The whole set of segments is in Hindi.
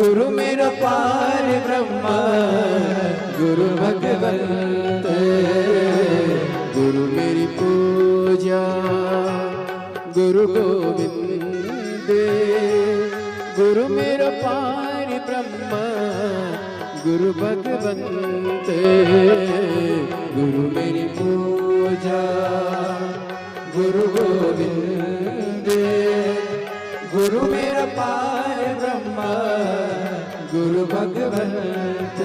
गुरु मेरा पार ब्रह्मा गुरु भगवंत, गुरु मेरी पूजा गुरु गोविंद, गुरु मेरा पार ब्रह्मा गुरु भगवंत, गुरु मेरी पूजा गुरु गोविंद, गुरु मेरा पार ब्रह्मा गुरु भगवंत।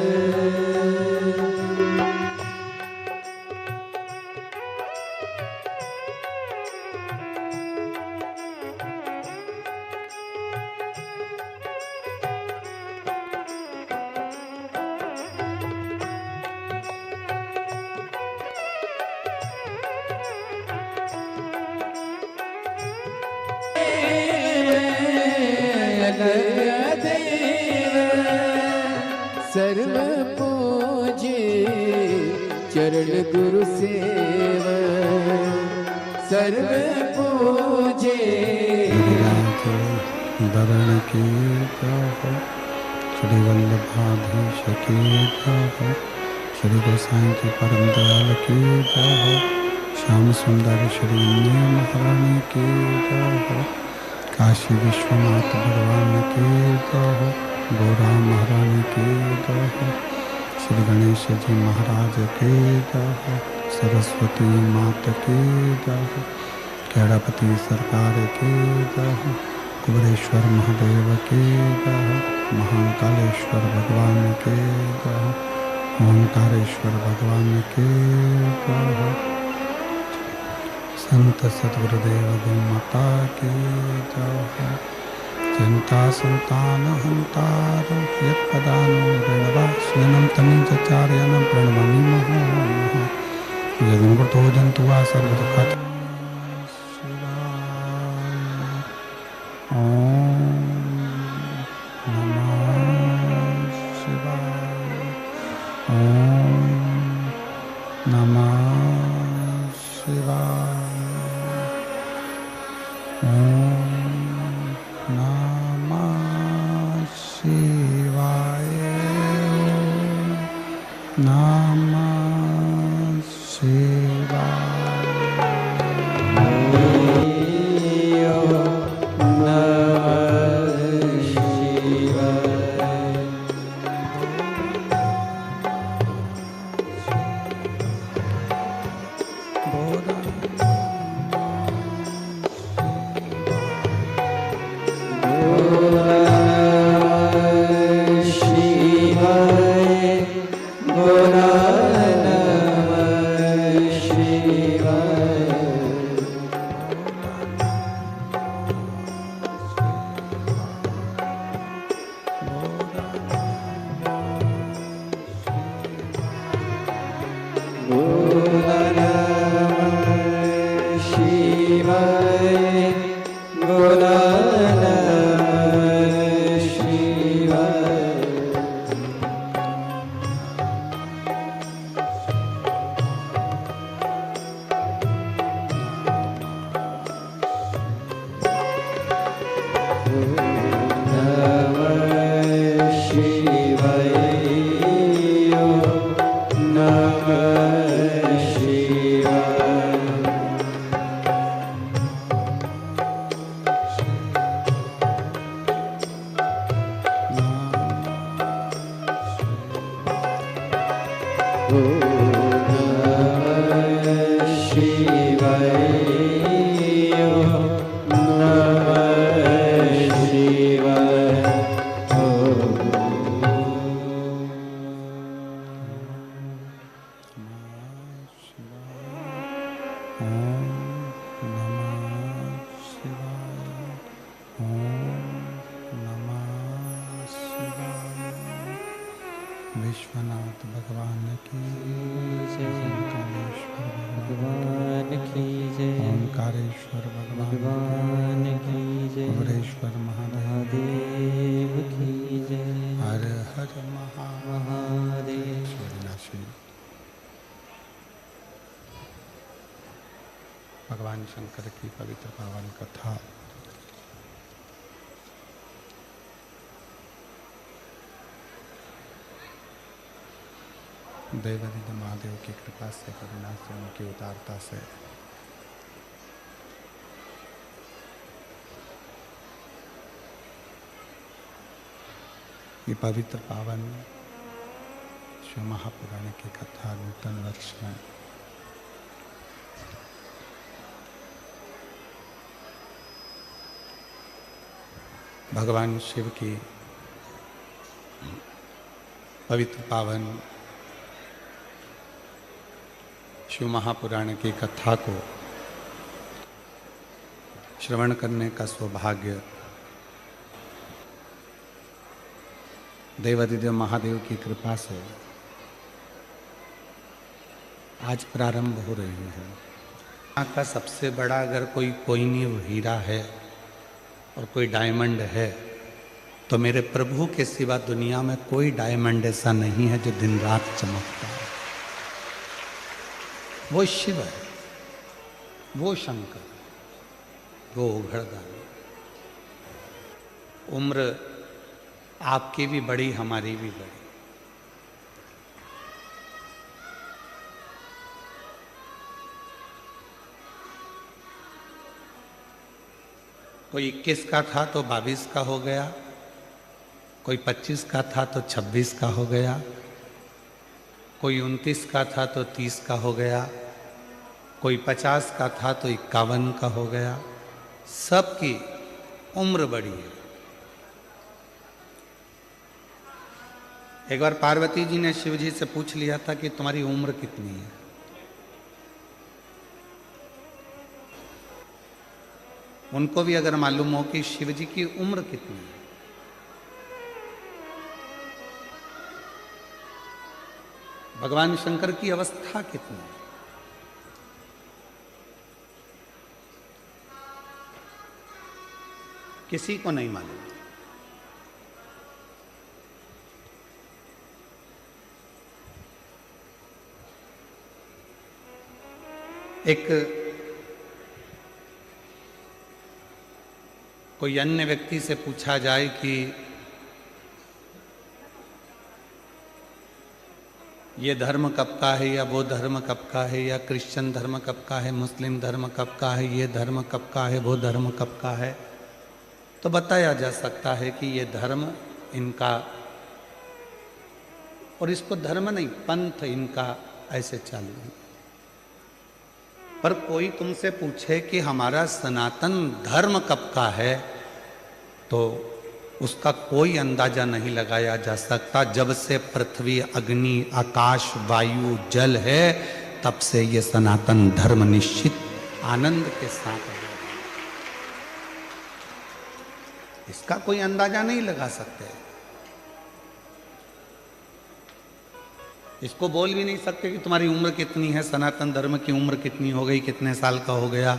सर्व पूजे चरण गुरु सेव, सर्व पूजे दरण की हो, श्री वल्लभाधीश की हो, श्री गोसाई की परम दयाल की हो, श्याम सुंदर श्री महारानी की हो, काशी विश्वनाथ भगवान की हो, गोरा महारानी की हो, श्री गणेश जी महाराज की हो, सरस्वती माता की हो, खेड़ापति सरकार की हो, कुबरेश्वर महादेव की हो, महाकालेश्वर भगवान की हो, ओंकारेश्वर भगवान की हो, संत सद्गुरुदेव गोमाता की हो, चिंता संतान हंतारो यत्पदानो ऋणवास्यनं तमिंचार्यनं प्रणमामि महो यदुमृतो जन्तुवा सर्वदुःखात् विश्वनाथ भगवान की जय, कालेश्वर भगवान की जय, ओंकारेश्वर भगवान की जय, कुबरेश्वर महादेव की जय। हर हर महादेव। भगवान शंकर की पवित्र पावन कथा देवादिदेव महादेव की कृपा से, करुणा से, उनकी उदारता से ये पवित्र पावन शिव महापुराण की कथा नूतन वर्ष में भगवान शिव की पवित्र पावन शिव महापुराण की कथा को श्रवण करने का सौभाग्य देवादिदेव महादेव की कृपा से आज प्रारंभ हो रही है। यहाँ का सबसे बड़ा अगर कोई कोहिनूर हीरा है और कोई डायमंड है तो मेरे प्रभु के सिवा दुनिया में कोई डायमंड ऐसा नहीं है जो दिन रात चमकता है। वो शिव है, वो शंकर, वो उघड़दान। उम्र आपकी भी बड़ी, हमारी भी बड़ी। कोई 21 का था तो 22 का हो गया, कोई 25 का था तो 26 का हो गया, कोई 29 का था तो 30 का हो गया, कोई 50 का था तो 51 का हो गया। सबकी उम्र बड़ी है। एक बार पार्वती जी ने शिव जी से पूछ लिया था कि तुम्हारी उम्र कितनी है। उनको भी अगर मालूम हो कि शिव जी की उम्र कितनी है, भगवान शंकर की अवस्था कितनी है, किसी को नहीं मालूम। एक कोई अन्य व्यक्ति से पूछा जाए कि ये धर्म कब का है, या वो धर्म कब का है, या क्रिश्चियन धर्म कब का है, मुस्लिम धर्म कब का है, ये धर्म कब का है, वो धर्म कब का है, तो बताया जा सकता है कि ये धर्म इनका, और इसको धर्म नहीं पंथ इनका ऐसे चालू है। पर कोई तुमसे पूछे कि हमारा सनातन धर्म कब का है तो उसका कोई अंदाजा नहीं लगाया जा सकता। जब से पृथ्वी, अग्नि, आकाश, वायु, जल है तब से ये सनातन धर्म निश्चित आनंद के साथ है। इसका कोई अंदाजा नहीं लगा सकते। इसको बोल भी नहीं सकते कि तुम्हारी उम्र कितनी है, सनातन धर्म की उम्र कितनी हो गई, कितने साल का हो गया,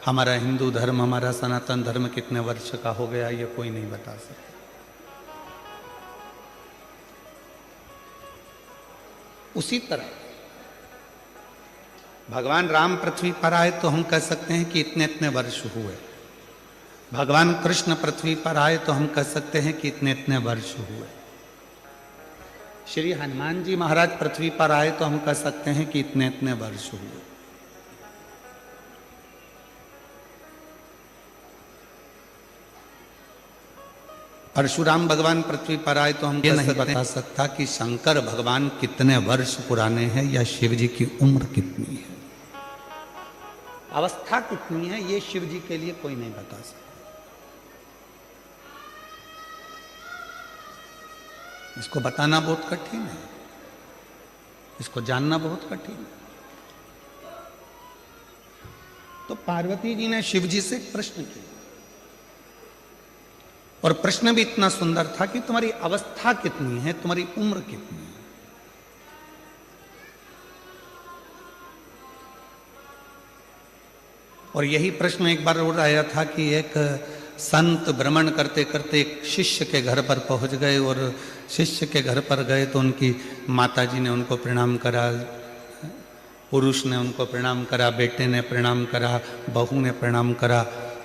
हमारा हिंदू धर्म, हमारा सनातन धर्म कितने वर्ष का हो गया, ये कोई नहीं बता सकता। उसी तरह भगवान राम पृथ्वी पर आए तो हम कह सकते हैं कि इतने इतने वर्ष हुए। भगवान कृष्ण पृथ्वी पर आए तो हम कह सकते हैं कि इतने इतने वर्ष हुए। श्री हनुमान जी महाराज पृथ्वी पर आए तो हम कह सकते हैं कि इतने इतने वर्ष हुए। परशुराम भगवान पृथ्वी पर आए तो हम ये नहीं बता सकता कि शंकर भगवान कितने वर्ष पुराने हैं या शिव जी की उम्र कितनी है, अवस्था कितनी है, ये शिव जी के लिए कोई नहीं बता सकता। इसको बताना बहुत कठिन है, इसको जानना बहुत कठिन है। तो पार्वती जी ने शिव जी से एक प्रश्न किया, और प्रश्न भी इतना सुंदर था कि तुम्हारी अवस्था कितनी है, तुम्हारी उम्र कितनी है। और यही प्रश्न एक बार और आया था कि एक संत भ्रमण करते करते एक शिष्य के घर पर पहुंच गए, और शिष्य के घर पर गए तो उनकी माताजी ने उनको प्रणाम करा, पुरुष ने उनको प्रणाम करा, बेटे ने प्रणाम करा, बहू ने प्रणाम करा,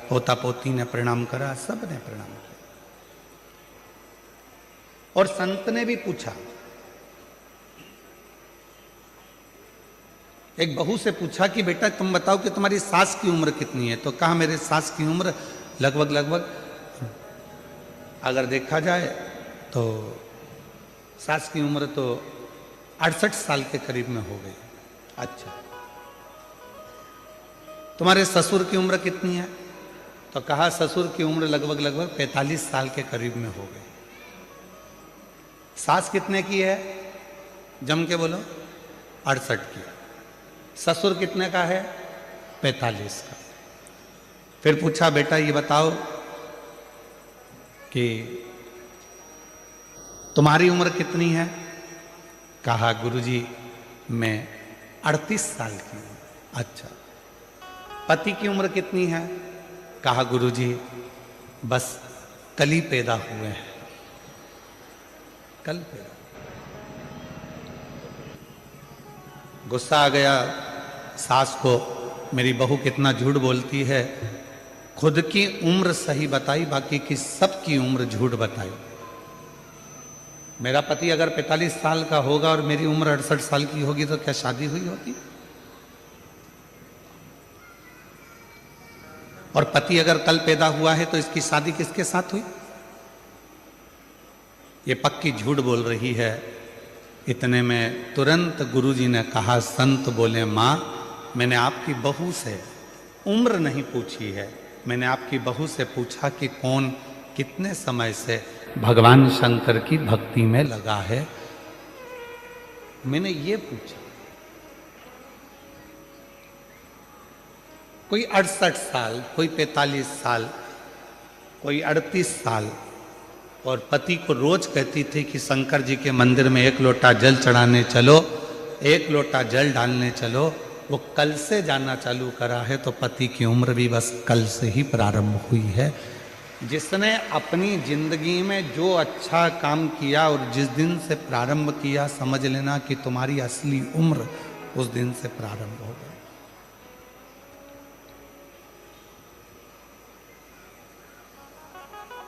पोता पोती ने प्रणाम करा, सब ने प्रणाम किया। और संत ने भी पूछा एक बहू से पूछा कि बेटा तुम बताओ कि तुम्हारी सास की उम्र कितनी है। तो कहा मेरे सास की उम्र लगभग अगर देखा जाए तो सास की उम्र तो 68 साल के करीब में हो गई। अच्छा, तुम्हारे ससुर की उम्र कितनी है? तो कहा ससुर की उम्र लगभग 45 साल के करीब में हो गई। सास कितने की है? जम के बोलो। 68 की। ससुर कितने का है? 45 का। फिर पूछा बेटा ये बताओ कि तुम्हारी उम्र कितनी है? कहा गुरुजी मैं 38 साल की हूं। अच्छा, पति की उम्र कितनी है? कहा गुरुजी बस कल ही पैदा हुए हैं, कल पैदा। गुस्सा आ गया सास को, मेरी बहू कितना झूठ बोलती है। खुद की उम्र सही बताई, बाकी की सबकी उम्र झूठ बताई। मेरा पति अगर 45 साल का होगा और मेरी उम्र 68 साल की होगी तो क्या शादी हुई होती? और पति अगर कल पैदा हुआ है तो इसकी शादी किसके साथ हुई? ये पक्की झूठ बोल रही है। इतने में तुरंत गुरुजी ने कहा, संत बोले मां मैंने आपकी बहू से उम्र नहीं पूछी है, मैंने आपकी बहू से पूछा कि कौन कितने समय से भगवान शंकर की भक्ति में लगा है, मैंने ये पूछा। कोई 68 साल, कोई 45 साल, कोई 38 साल, और पति को रोज कहती थी कि शंकर जी के मंदिर में 1 लोटा जल चढ़ाने चलो, 1 लोटा जल डालने चलो। वो कल से जाना चालू करा है तो पति की उम्र भी बस कल से ही प्रारंभ हुई है। जिसने अपनी जिंदगी में जो अच्छा काम किया और जिस दिन से प्रारंभ किया, समझ लेना कि तुम्हारी असली उम्र उस दिन से प्रारंभ हो गई।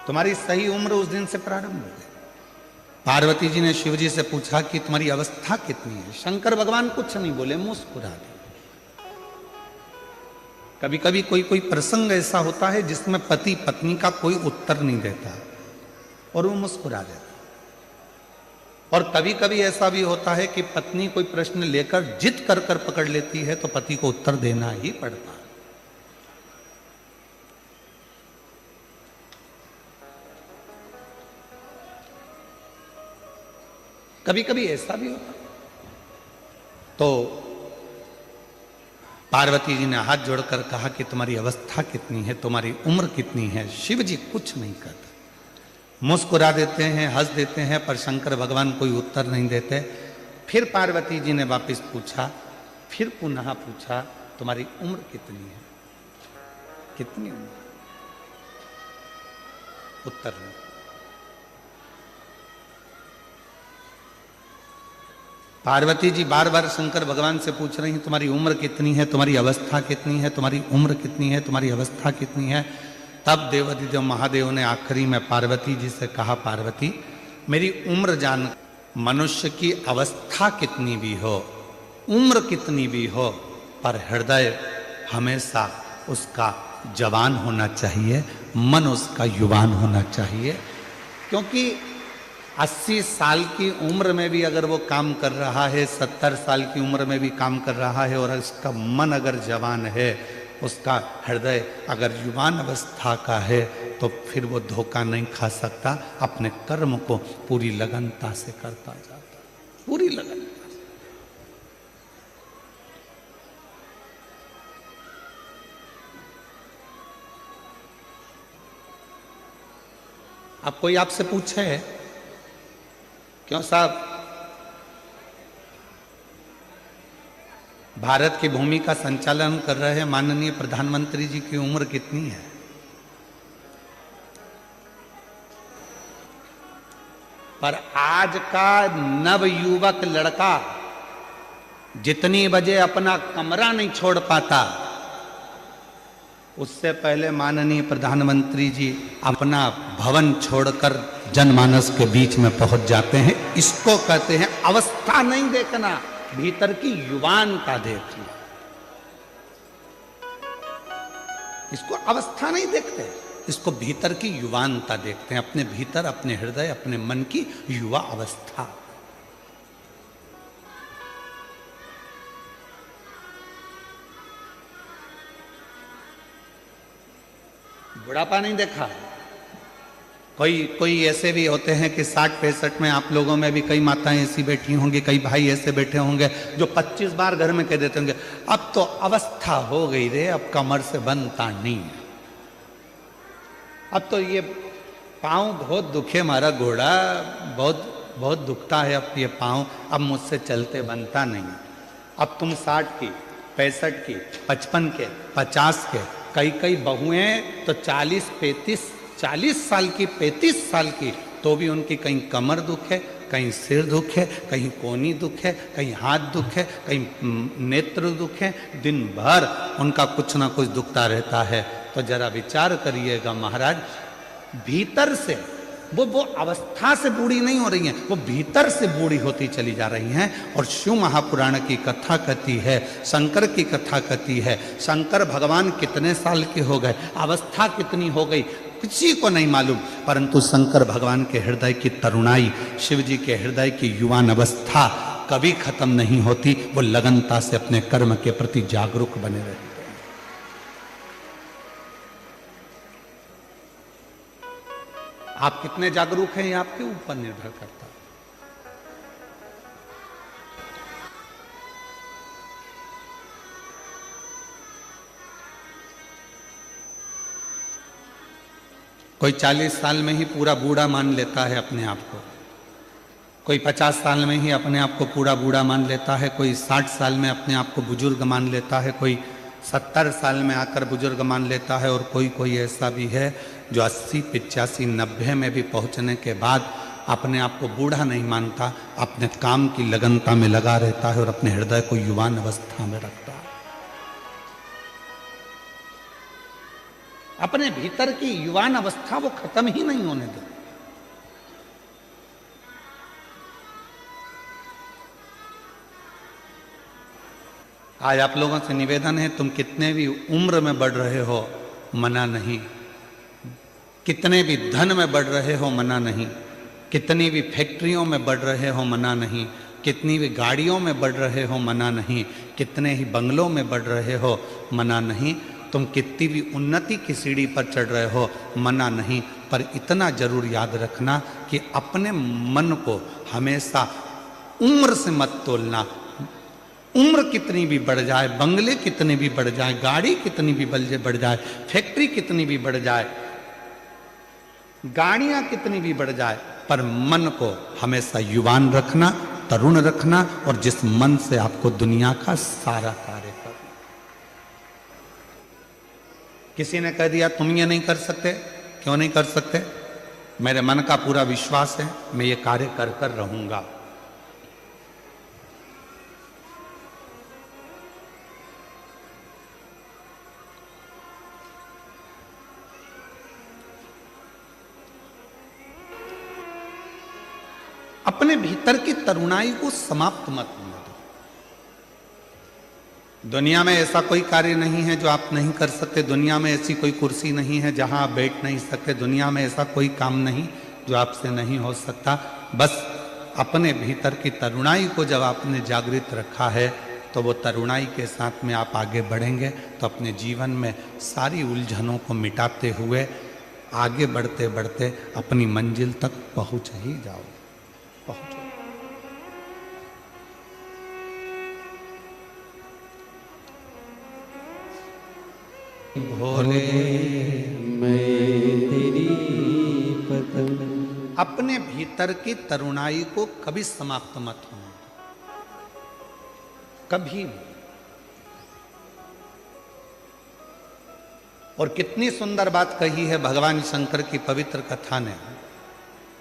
तुम्हारी सही उम्र उस दिन से प्रारंभ हो गई। पार्वती जी ने शिव जी से पूछा कि तुम्हारी अवस्था कितनी है? शंकर भगवान कुछ नहीं बोले, मुस्कुरा दिए। कभी कभी कोई प्रसंग ऐसा होता है जिसमें पति पत्नी का कोई उत्तर नहीं देता और वो मुस्कुरा देता। और कभी कभी ऐसा भी होता है कि पत्नी कोई प्रश्न लेकर जिद कर कर पकड़ लेती है तो पति को उत्तर देना ही पड़ता है। कभी कभी ऐसा भी होता। तो पार्वती जी ने हाथ जोड़कर कहा कि तुम्हारी अवस्था कितनी है, तुम्हारी उम्र कितनी है? शिव जी कुछ नहीं करते, मुस्कुरा देते हैं, हंस देते हैं, पर शंकर भगवान कोई उत्तर नहीं देते। फिर पार्वती जी ने वापस पूछा, फिर पुनः पूछा तुम्हारी उम्र कितनी है? कितनी उम्र? उत्तर नहीं। पार्वती जी बार बार शंकर भगवान से पूछ रही हैं तुम्हारी उम्र कितनी है, तुम्हारी अवस्था कितनी है, तुम्हारी उम्र कितनी है, तुम्हारी अवस्था कितनी है। तब देवाधिदेव महादेव ने आखिरी में पार्वती जी से कहा, पार्वती मेरी उम्र जान, मनुष्य की अवस्था कितनी भी हो, उम्र कितनी भी हो, पर हृदय हमेशा उसका जवान होना चाहिए, मन उसका युवान होना चाहिए। क्योंकि 80 साल की उम्र में भी अगर वो काम कर रहा है, 70 साल की उम्र में भी काम कर रहा है, और उसका मन अगर जवान है, उसका हृदय अगर युवान अवस्था का है, तो फिर वो धोखा नहीं खा सकता। अपने कर्म को पूरी लगनता से करता जाता, पूरी लगनता से। अब कोई आपसे पूछे, क्यों साहब भारत की भूमि का संचालन कर रहे माननीय प्रधानमंत्री जी की उम्र कितनी है? पर आज का नवयुवक लड़का जितनी बजे अपना कमरा नहीं छोड़ पाता, उससे पहले माननीय प्रधानमंत्री जी अपना भवन छोड़कर जनमानस के बीच में पहुंच जाते हैं। इसको कहते हैं अवस्था नहीं देखना, भीतर की युवानता देखना। इसको अवस्था नहीं देखते, इसको भीतर की युवानता देखते हैं। अपने भीतर, अपने हृदय, अपने मन की युवा अवस्था। बुढ़ापा नहीं देखा। कोई ऐसे भी होते हैं कि 60-65 में, आप लोगों में भी कई माताएं ऐसी बैठी होंगी, कई भाई ऐसे बैठे होंगे जो 25 बार घर में कह देते होंगे, अब तो अवस्था हो गई रे, अब कमर से बनता नहीं है, अब तो ये पाँव बहुत दुखे, हमारा घोड़ा बहुत बहुत दुखता है, अब ये पाँव, अब मुझसे चलते बनता नहीं। अब तुम 60 की, 65 की, 55 के, 50 के, कई बहुएं तो 40 साल की, 35 साल की, तो भी उनकी कहीं कमर दुख है, कहीं सिर दुख है, कहीं कोहनी दुख है, कहीं हाथ दुख है, कहीं नेत्र दुख है, दिन भर उनका कुछ ना कुछ दुखता रहता है। तो जरा विचार करिएगा महाराज, भीतर से वो अवस्था से बूढ़ी नहीं हो रही हैं, वो भीतर से बूढ़ी होती चली जा रही हैं। और शिव महापुराण की कथा कहती है, शंकर की कथा कहती है, शंकर भगवान कितने साल के हो गए, अवस्था कितनी हो गई, किसी को नहीं मालूम, परंतु शंकर भगवान के हृदय की तरुणाई, शिव जी के हृदय की युवान अवस्था कभी खत्म नहीं होती। वो लगनता से अपने कर्म के प्रति जागरूक बने रहते हैं। आप कितने जागरूक हैं ये आपके ऊपर निर्भर करता है। कोई 40 साल में ही पूरा बूढ़ा मान लेता है अपने आप को, कोई 50 साल में ही अपने आप को पूरा बूढ़ा मान लेता है, कोई 60 साल में अपने आप को बुजुर्ग मान लेता है, कोई 70 साल में आकर बुजुर्ग मान लेता है, और कोई ऐसा भी है जो 80, 85, 90 में भी पहुंचने के बाद अपने आप को बूढ़ा नहीं मानता, अपने काम की लगनता में लगा रहता है और अपने हृदय को युवान अवस्था में रखता है। अपने भीतर की युवान अवस्था वो खत्म ही नहीं होने दे। आज आप लोगों से निवेदन है, तुम कितने भी उम्र में बढ़ रहे हो मना नहीं, कितने भी धन में बढ़ रहे हो मना नहीं, कितनी भी फैक्ट्रियों में बढ़ रहे हो मना नहीं, कितनी भी गाड़ियों में बढ़ रहे हो मना नहीं, कितने ही बंगलों में बढ़ रहे हो मना नहीं, तुम कितनी भी उन्नति की सीढ़ी पर चढ़ रहे हो मना नहीं, पर इतना जरूर याद रखना कि अपने मन को हमेशा उम्र से मत तोलना। उम्र कितनी भी बढ़ जाए, बंगले कितने भी बढ़ जाए, गाड़ी कितनी भी बढ़ जाए, फैक्ट्री कितनी भी बढ़ जाए, गाड़ियां कितनी भी बढ़ जाए, पर मन को हमेशा युवान रखना, तरुण रखना, और जिस मन से आपको दुनिया का सारा कार्य करना। किसी ने कह दिया तुम ये नहीं कर सकते, क्यों नहीं कर सकते? मेरे मन का पूरा विश्वास है, मैं ये कार्य कर कर रहूंगा। अपने भीतर की तरुणाई को समाप्त मत होने दो। दुनिया में ऐसा कोई कार्य नहीं है जो आप नहीं कर सकते, दुनिया में ऐसी कोई कुर्सी नहीं है जहां आप बैठ नहीं सकते, दुनिया में ऐसा कोई काम नहीं जो आपसे नहीं हो सकता। बस अपने भीतर की तरुणाई को जब आपने जागृत रखा है तो वो तरुणाई के साथ में आप आगे बढ़ेंगे तो अपने जीवन में सारी उलझनों को मिटाते हुए आगे बढ़ते बढ़ते अपनी मंजिल तक पहुंच ही जाओ। भोले मैं तेरी पतंग। अपने भीतर की तरुणाई को कभी समाप्त मत होने दो, कभी भी। और कितनी सुंदर बात कही है भगवान शंकर की पवित्र कथा ने।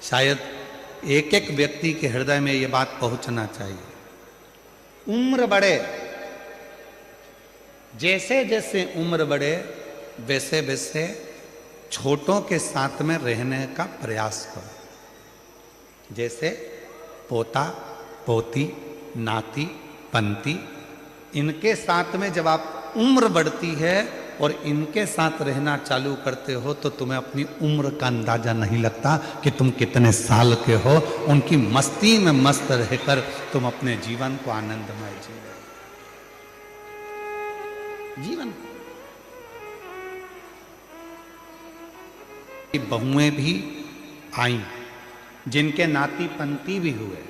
शायद एक एक व्यक्ति के हृदय में ये बात पहुंचना चाहिए। उम्र बढ़े, जैसे जैसे उम्र बढ़े वैसे वैसे छोटों के साथ में रहने का प्रयास करो। जैसे पोता, पोती, नाती, पंथी। इनके साथ में जब आप उम्र बढ़ती है और इनके साथ रहना चालू करते हो तो तुम्हें अपनी उम्र का अंदाजा नहीं लगता कि तुम कितने साल के हो। उनकी मस्ती में मस्त रहकर तुम अपने जीवन को आनंदमय जी रहे हो। जीवन की बहुएं भी आई, जिनके नाती पंथी भी हुए।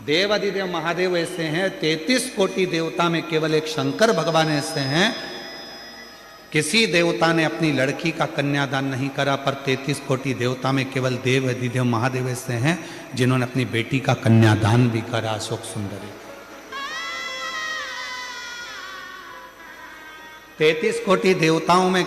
देवाधिदेव महादेव ऐसे हैं, 33 कोटि देवता में केवल एक शंकर भगवान ऐसे हैं, किसी देवता ने अपनी लड़की का कन्यादान नहीं करा, पर 33 कोटि देवता में केवल देवाधिदेव महादेव ऐसे हैं जिन्होंने अपनी बेटी का कन्यादान भी करा, अशोक सुंदरी। 33 कोटि देवताओं में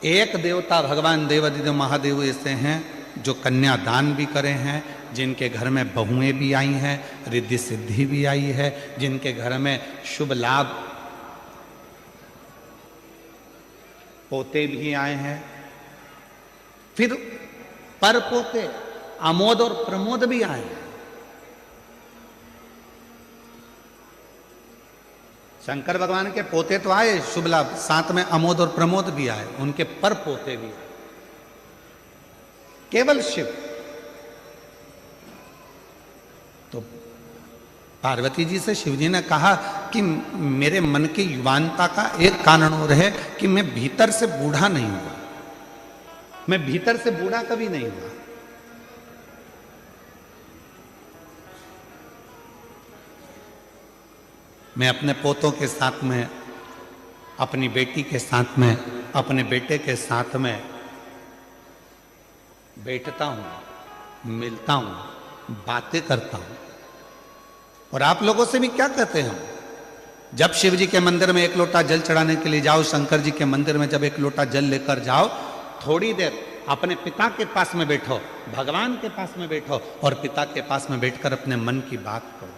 एक देवता भगवान देवाधिदेव महादेव ऐसे हैं जो कन्यादान भी करे हैं, जिनके घर में बहुएं भी आई हैं, रिद्धि सिद्धि भी आई है, जिनके घर में शुभ लाभ पोते भी आए हैं, फिर पर पोते आमोद और प्रमोद भी आए हैं। शंकर भगवान के पोते तो आए शुभ लाभ, साथ में अमोद और प्रमोद भी आए, उनके पर पोते भी आए। केवल शिव तो पार्वती जी से शिव जी ने कहा कि मेरे मन की युवानता का एक कारण और है कि मैं भीतर से बूढ़ा नहीं हुआ, मैं भीतर से बूढ़ा कभी नहीं हुआ। मैं अपने पोतों के साथ में, अपनी बेटी के साथ में, अपने बेटे के साथ में बैठता हूं, मिलता हूं, बातें करता हूं। और आप लोगों से भी क्या कहते हैं हम, जब शिव जी के मंदिर में एक लोटा जल चढ़ाने के लिए जाओ, शंकर जी के मंदिर में जब एक लोटा जल लेकर जाओ, थोड़ी देर अपने पिता के पास में बैठो, भगवान के पास में बैठो और पिता के पास में बैठकर अपने मन की बात करो।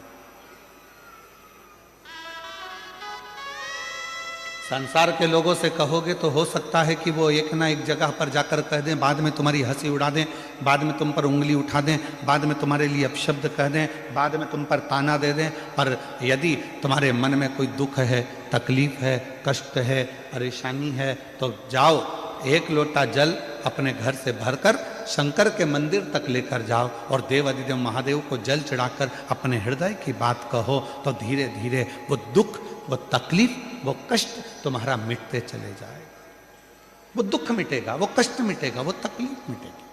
संसार के लोगों से कहोगे तो हो सकता है कि वो एक ना एक जगह पर जाकर कह दें, बाद में तुम्हारी हंसी उड़ा दें, बाद में तुम पर उंगली उठा दें, बाद में तुम्हारे लिए अपशब्द कह दें, बाद में तुम पर ताना दे दें। पर यदि तुम्हारे मन में कोई दुख है, तकलीफ है, कष्ट है, परेशानी है, तो जाओ एक लोटा जल अपने घर से भरकर शंकर के मंदिर तक लेकर जाओ और देवाधिदेव महादेव को जल चढ़ाकर अपने हृदय की बात कहो, तो धीरे धीरे वो दुख, वो तकलीफ, वो कष्ट तुम्हारा मिटते चले जाएगा। वो दुख मिटेगा, वो कष्ट मिटेगा, वो तकलीफ मिटेगी।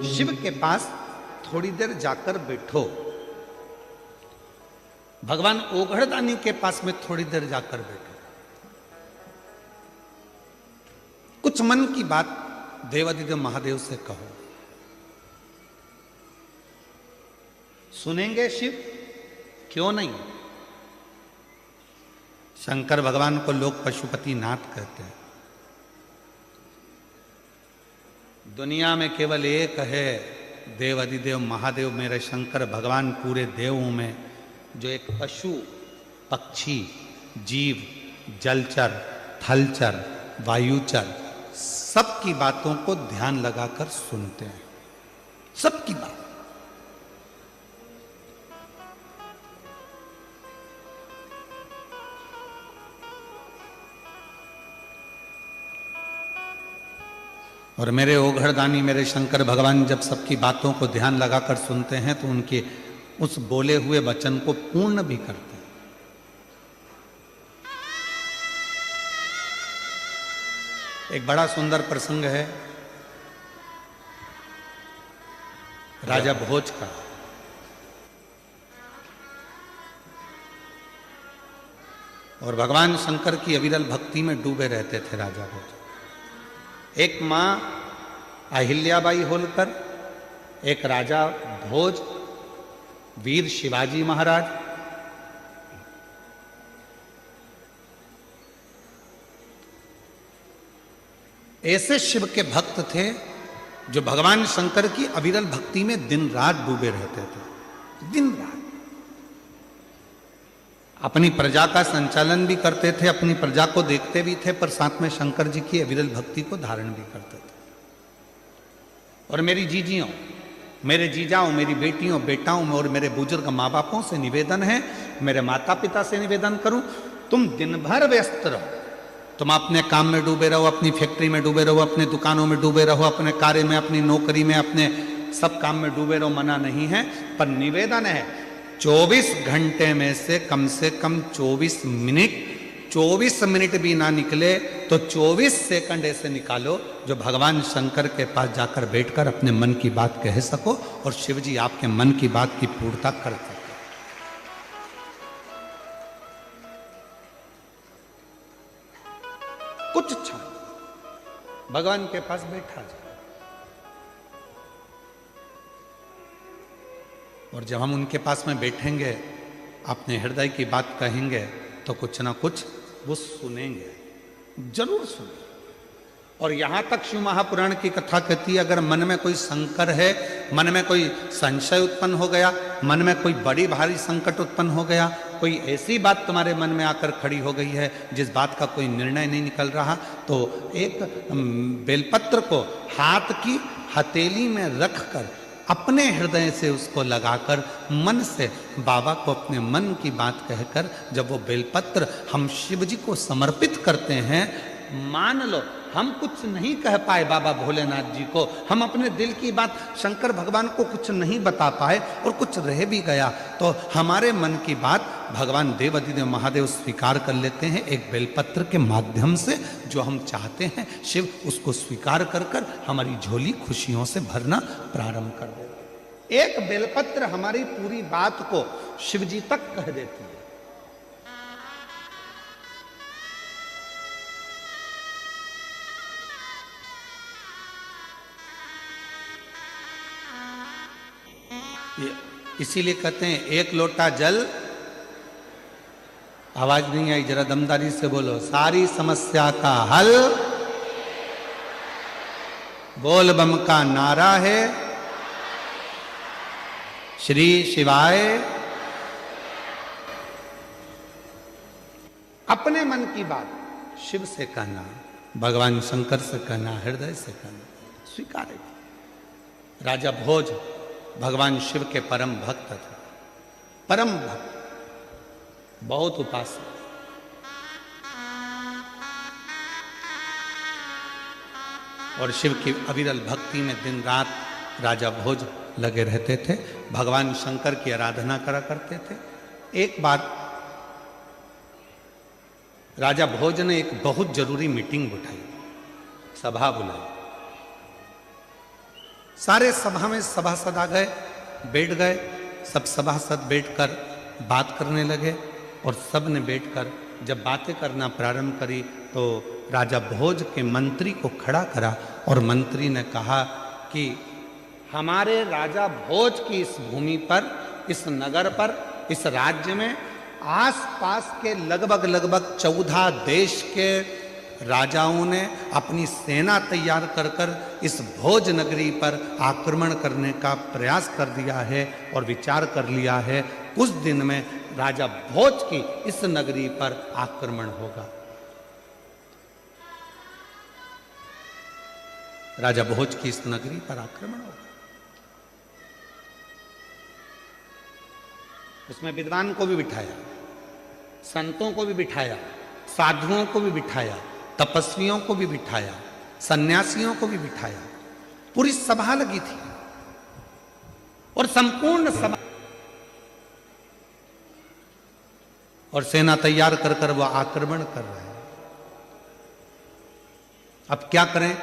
शिव के पास थोड़ी देर जाकर बैठो, भगवान ओघड़दानी के पास में थोड़ी देर जाकर बैठो, कुछ मन की बात देवाधिदेव महादेव से कहो। सुनेंगे शिव, क्यों नहीं। शंकर भगवान को लोग पशुपति नाथ कहते हैं। दुनिया में केवल एक है देवाधिदेव महादेव, मेरे शंकर भगवान पूरे देवों में, जो एक पशु, पक्षी, जीव, जलचर, थलचर, वायुचर, सबकी बातों को ध्यान लगाकर सुनते हैं, सबकी बात। और मेरे ओघड़दानी, मेरे शंकर भगवान जब सबकी बातों को ध्यान लगाकर सुनते हैं तो उनके उस बोले हुए वचन को पूर्ण भी करते हैं। एक बड़ा सुंदर प्रसंग है राजा भोज का। और भगवान शंकर की अविरल भक्ति में डूबे रहते थे राजा भोज। एक मां अहिल्याबाई होलकर, एक राजा भोज, वीर शिवाजी महाराज, ऐसे शिव के भक्त थे जो भगवान शंकर की अविरल भक्ति में दिन रात डूबे रहते थे, दिन रात। अपनी प्रजा का संचालन भी करते थे, अपनी प्रजा को देखते भी थे, पर साथ में शंकर जी की अविरल भक्ति को धारण भी करते थे। और मेरी जीजियों, मेरे जीजाओं, मेरी बेटियों, बेटाओं और मेरे बुजुर्ग माँ बापों से निवेदन है, मेरे माता पिता से निवेदन करूं, तुम दिन भर व्यस्त रहो, तुम अपने काम में डूबे रहो, अपनी फैक्ट्री में डूबे रहो, अपने दुकानों में डूबे रहो, अपने कार्य में, अपनी नौकरी में, अपने सब काम में डूबे रहो, मना नहीं है, पर निवेदन है 24 घंटे में से कम 24 मिनट भी ना निकले तो 24 सेकंड ऐसे निकालो जो भगवान शंकर के पास जाकर बैठकर अपने मन की बात कह सको और शिव जी आपके मन की बात की पूर्णता कर सके। कुछ क्षण भगवान के पास बैठा जाए और जब हम उनके पास में बैठेंगे, अपने हृदय की बात कहेंगे, तो कुछ ना कुछ वो सुनेंगे, जरूर सुनेंगे। और यहां तक शिव महापुराण की कथा कहती है, अगर मन में कोई संकर है, मन में कोई संशय उत्पन्न हो गया, मन में कोई बड़ी भारी संकट उत्पन्न हो गया, कोई ऐसी बात तुम्हारे मन में आकर खड़ी हो गई है जिस बात का कोई निर्णय नहीं निकल रहा, तो एक बेलपत्र को हाथ की हथेली में रखकर अपने हृदय से उसको लगाकर मन से बाबा को अपने मन की बात कहकर जब वो बेलपत्र हम शिव जी को समर्पित करते हैं, मान लो हम कुछ नहीं कह पाए बाबा भोलेनाथ जी को, हम अपने दिल की बात शंकर भगवान को कुछ नहीं बता पाए और कुछ रह भी गया, तो हमारे मन की बात भगवान देवाधिदेव महादेव स्वीकार कर लेते हैं एक बेलपत्र के माध्यम से। जो हम चाहते हैं शिव उसको स्वीकार कर कर हमारी झोली खुशियों से भरना प्रारंभ कर देते। एक बेलपत्र हमारी पूरी बात को शिव जी तक कह देती है। इसीलिए कहते हैं एक लोटा जल, आवाज नहीं आई, जरा दमदारी से बोलो, सारी समस्या का हल बोल बम का नारा है, श्री शिवाय। अपने मन की बात शिव से कहना, भगवान शंकर से कहना, हृदय से कहना, स्वीकार है। राजा भोज भगवान शिव के परम भक्त थे, परम भक्त, बहुत उपासक। और शिव की अविरल भक्ति में दिन रात राजा भोज लगे रहते थे, भगवान शंकर की आराधना करा करते थे। एक बार राजा भोज ने एक बहुत जरूरी मीटिंग बुलाई, सभा बुलाई। सारे सभा में सभासद आ गए, बैठ गए, सब सभासद बैठकर बात करने लगे और सब ने बैठकर जब बातें करना प्रारंभ करी तो राजा भोज के मंत्री को खड़ा करा और मंत्री ने कहा कि हमारे राजा भोज की इस भूमि पर, इस नगर पर, इस राज्य में आसपास के लगभग 14 देश के राजाओं ने अपनी सेना तैयार कर कर इस भोज नगरी पर आक्रमण करने का प्रयास कर दिया है और विचार कर लिया है कुछ दिन में राजा भोज की इस नगरी पर आक्रमण होगा। राजा भोज की इस नगरी पर आक्रमण होगा। उसमें विद्वान को भी बिठाया, संतों को भी बिठाया, साधुओं को भी बिठाया, तपस्वियों को भी बिठाया, सन्यासियों को भी बिठाया। पूरी सभा लगी थी और संपूर्ण सभा और सेना तैयार कर कर वह आक्रमण कर रहे हैं। अब क्या करें?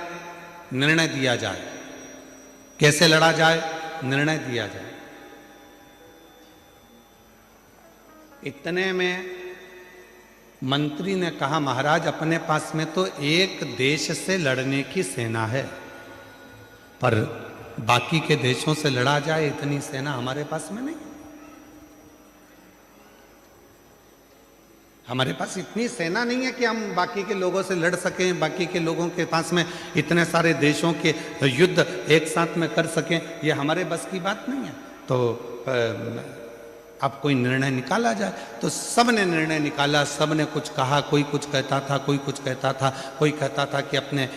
निर्णय दिया जाए, कैसे लड़ा जाए, निर्णय दिया जाए। इतने में मंत्री ने कहा, महाराज अपने पास में तो एक देश से लड़ने की सेना है, पर बाकी के देशों से लड़ा जाए इतनी सेना हमारे पास में नहीं। हमारे पास इतनी सेना नहीं है कि हम बाकी के लोगों से लड़ सकें, बाकी के लोगों के पास में इतने सारे देशों के युद्ध एक साथ में कर सकें, ये हमारे बस की बात नहीं है। तो अब कोई निर्णय निकाला जाए। तो सब ने निर्णय निकाला, सब ने कुछ कहा, कोई कुछ कहता था, कोई कुछ कहता था। कोई कहता था कि अपने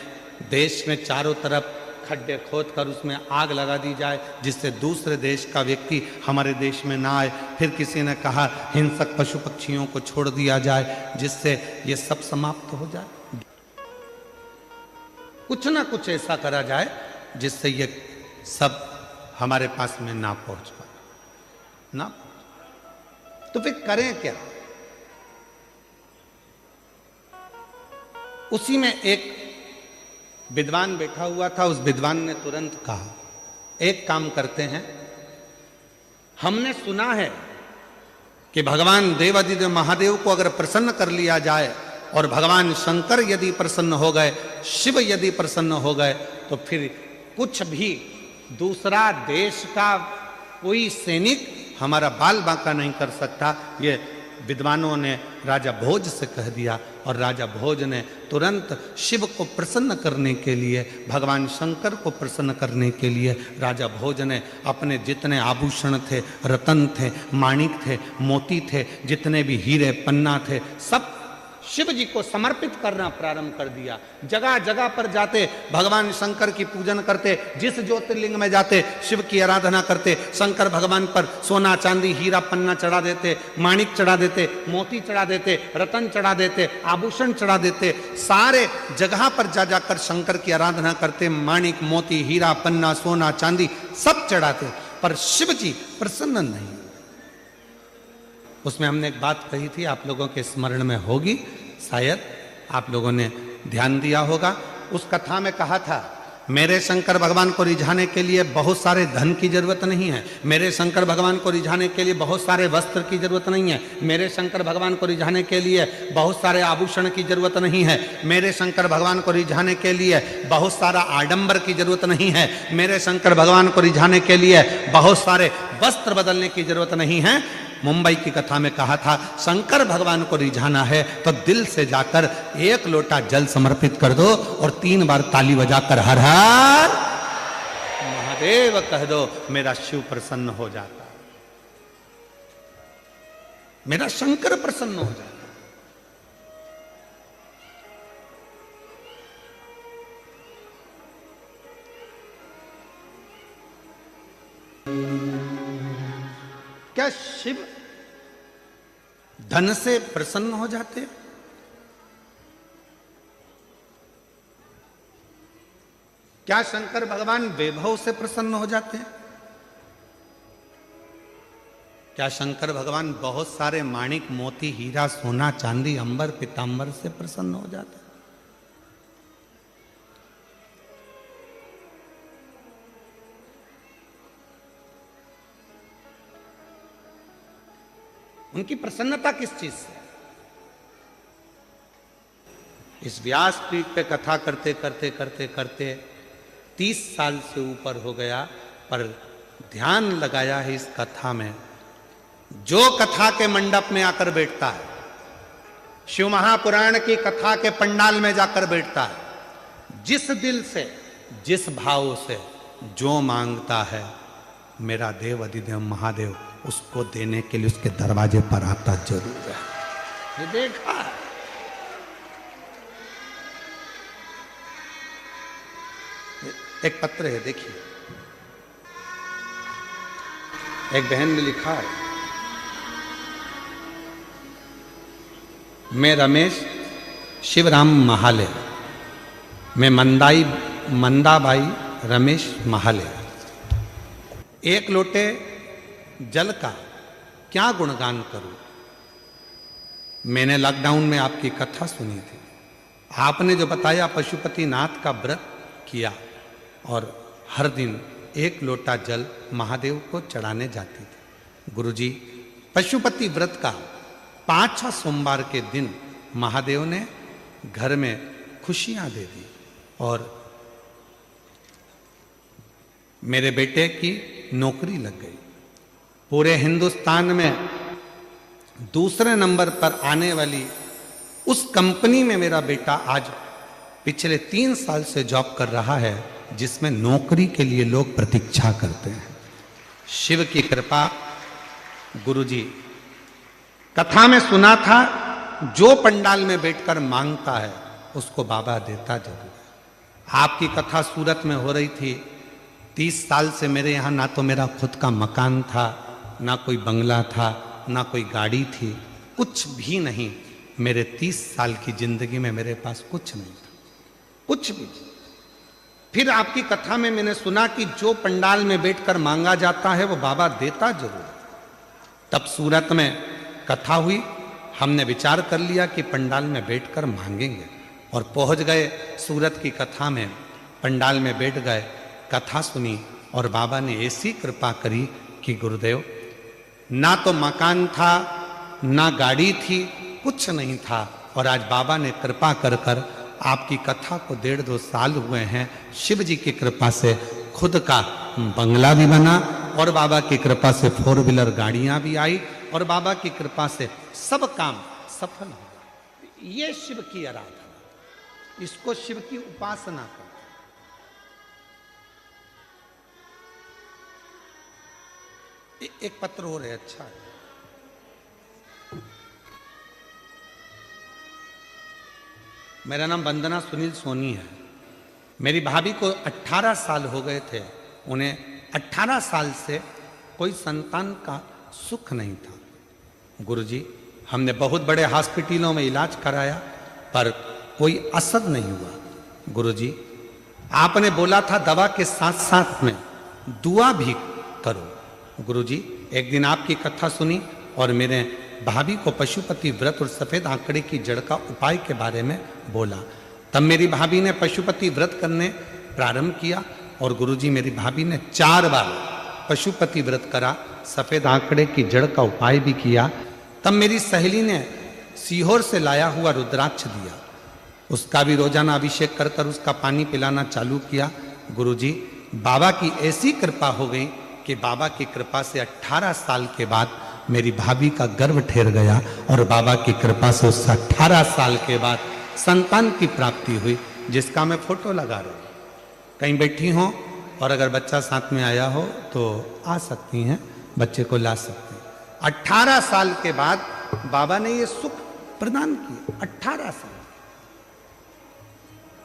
देश में चारों तरफ खड्डे खोद कर उसमें आग लगा दी जाए जिससे दूसरे देश का व्यक्ति हमारे देश में ना आए। फिर किसी ने कहा हिंसक पशु पक्षियों को छोड़ दिया जाए जिससे ये सब समाप्त हो जाए। कुछ ना कुछ ऐसा करा जाए जिससे ये सब हमारे पास में ना पहुंच पाए ना। तो फिर करें क्या? उसी में एक विद्वान बैठा हुआ था। उस विद्वान ने तुरंत कहा, एक काम करते हैं, हमने सुना है कि भगवान देवादिदेव महादेव को अगर प्रसन्न कर लिया जाए और भगवान शंकर यदि प्रसन्न हो गए, शिव यदि प्रसन्न हो गए, तो फिर कुछ भी दूसरा देश का कोई सैनिक हमारा बाल बांका नहीं कर सकता। ये विद्वानों ने राजा भोज से कह दिया और राजा भोज ने तुरंत शिव को प्रसन्न करने के लिए, भगवान शंकर को प्रसन्न करने के लिए राजा भोज ने अपने जितने आभूषण थे, रतन थे, माणिक थे, मोती थे, जितने भी हीरे पन्ना थे, सब शिव जी को समर्पित करना प्रारंभ कर दिया। जगह जगह पर जाते भगवान शंकर की पूजन करते, जिस ज्योतिर्लिंग में जाते शिव की आराधना करते, शंकर भगवान पर सोना चांदी हीरा पन्ना चढ़ा देते, माणिक चढ़ा देते, मोती चढ़ा देते, रतन चढ़ा देते, आभूषण चढ़ा देते। सारे जगह पर जा जाकर शंकर की आराधना करते, माणिक मोती हीरा पन्ना सोना चांदी सब चढ़ाते, पर शिव जी प्रसन्न नहीं। उसमें हमने एक बात कही थी, आप लोगों के स्मरण में होगी, शायद आप लोगों ने ध्यान दिया होगा। उस कथा में कहा था, मेरे शंकर भगवान को रिझाने के लिए बहुत सारे धन की जरूरत नहीं है, मेरे शंकर भगवान को रिझाने के लिए बहुत सारे वस्त्र की जरूरत नहीं है, मेरे शंकर भगवान को रिझाने के लिए बहुत सारे आभूषण की जरूरत नहीं है, मेरे शंकर भगवान को रिझाने के लिए बहुत सारा आडंबर की जरूरत नहीं है, मेरे शंकर भगवान को रिझाने के लिए बहुत सारे वस्त्र बदलने की जरूरत नहीं है। मुंबई की कथा में कहा था, शंकर भगवान को रिझाना है तो दिल से जाकर एक लोटा जल समर्पित कर दो और 3 बार ताली बजाकर हर हर महादेव कह दो, मेरा शिव प्रसन्न हो जाता, मेरा शंकर प्रसन्न हो जाता। क्या शिव धन से प्रसन्न हो जाते? क्या शंकर भगवान वैभव से प्रसन्न हो जाते हैं? क्या शंकर भगवान बहुत सारे माणिक मोती हीरा सोना चांदी अंबर पीतांबर से प्रसन्न हो जाते हैं? उनकी प्रसन्नता किस चीज से? इस व्यासपीठ पे कथा करते करते करते करते 30 साल से ऊपर हो गया, पर ध्यान लगाया है इस कथा में। जो कथा के मंडप में आकर बैठता है, शिव महापुराण की कथा के पंडाल में जाकर बैठता है, जिस दिल से जिस भाव से जो मांगता है, मेरा देव अधिदेव महादेव उसको देने के लिए उसके दरवाजे पर आता जरूर है। ये देखा है। एक पत्र है, देखिए, एक बहन ने लिखा है, मैं रमेश शिवराम महाले, मैं मंदाबाई रमेश महाले, एक लोटे जल का क्या गुणगान करूं। मैंने लॉकडाउन में आपकी कथा सुनी थी, आपने जो बताया पशुपतिनाथ का व्रत किया और हर दिन 1 लोटा जल महादेव को चढ़ाने जाती थी। गुरुजी, पशुपति व्रत का 5 सोमवार के दिन महादेव ने घर में खुशियां दे दी और मेरे बेटे की नौकरी लग गई। पूरे हिंदुस्तान में दूसरे नंबर पर आने वाली उस कंपनी में मेरा बेटा आज पिछले 3 साल से जॉब कर रहा है, जिसमें नौकरी के लिए लोग प्रतीक्षा करते हैं। शिव की कृपा गुरुजी, कथा में सुना था जो पंडाल में बैठकर मांगता है उसको बाबा देता जरूर है। आपकी कथा सूरत में हो रही थी। 30 साल से मेरे यहाँ ना तो मेरा खुद का मकान था, ना कोई बंगला था, ना कोई गाड़ी थी, कुछ भी नहीं। मेरे 30 साल की जिंदगी में मेरे पास कुछ नहीं था, कुछ भी। फिर आपकी कथा में मैंने सुना कि जो पंडाल में बैठकर मांगा जाता है वो बाबा देता जरूर। तब सूरत में कथा हुई, हमने विचार कर लिया कि पंडाल में बैठकर मांगेंगे और पहुंच गए सूरत की कथा में। पंडाल में बैठ गए, कथा सुनी और बाबा ने ऐसी कृपा करी कि गुरुदेव, ना तो मकान था, ना गाड़ी थी, कुछ नहीं था। और आज बाबा ने कृपा कर कर आपकी कथा को 1.5-2 साल हुए हैं। शिव जी की कृपा से खुद का बंगला भी बना और बाबा की कृपा से 4 व्हीलर गाड़ियां भी आई और बाबा की कृपा से सब काम सफल हुआ। ये शिव की आराधना, इसको शिव की उपासना कर। एक पत्र हो रहे, अच्छा है। मेरा नाम वंदना सुनील सोनी है। मेरी भाभी को 18 साल हो गए थे। उन्हें 18 साल से कोई संतान का सुख नहीं था। गुरुजी, हमने बहुत बड़े हॉस्पिटलों में इलाज कराया पर कोई असर नहीं हुआ। गुरुजी, आपने बोला था दवा के साथ साथ में दुआ भी करो। गुरुजी, एक दिन आपकी कथा सुनी और मेरे भाभी को पशुपति व्रत और सफेद आंकड़े की जड़ का उपाय के बारे में बोला। तब मेरी भाभी ने पशुपति व्रत करने प्रारंभ किया और गुरुजी, मेरी भाभी ने 4 बार पशुपति व्रत करा, सफेद आंकड़े की जड़ का उपाय भी किया। तब मेरी सहेली ने सीहोर से लाया हुआ रुद्राक्ष दिया, उसका भी रोजाना अभिषेक कर कर उसका पानी पिलाना चालू किया। गुरुजी, बाबा की ऐसी कृपा हो गई कि बाबा की कृपा से 18 साल के बाद मेरी भाभी का गर्भ ठहर गया और बाबा की कृपा से उस 18 साल के बाद संतान की प्राप्ति हुई, जिसका मैं फोटो लगा रहा हूं। कहीं बैठी हो और अगर बच्चा साथ में आया हो तो आ सकती हैं, बच्चे को ला सकती हैं। 18 साल के बाद बाबा ने ये सुख प्रदान किया। 18 साल,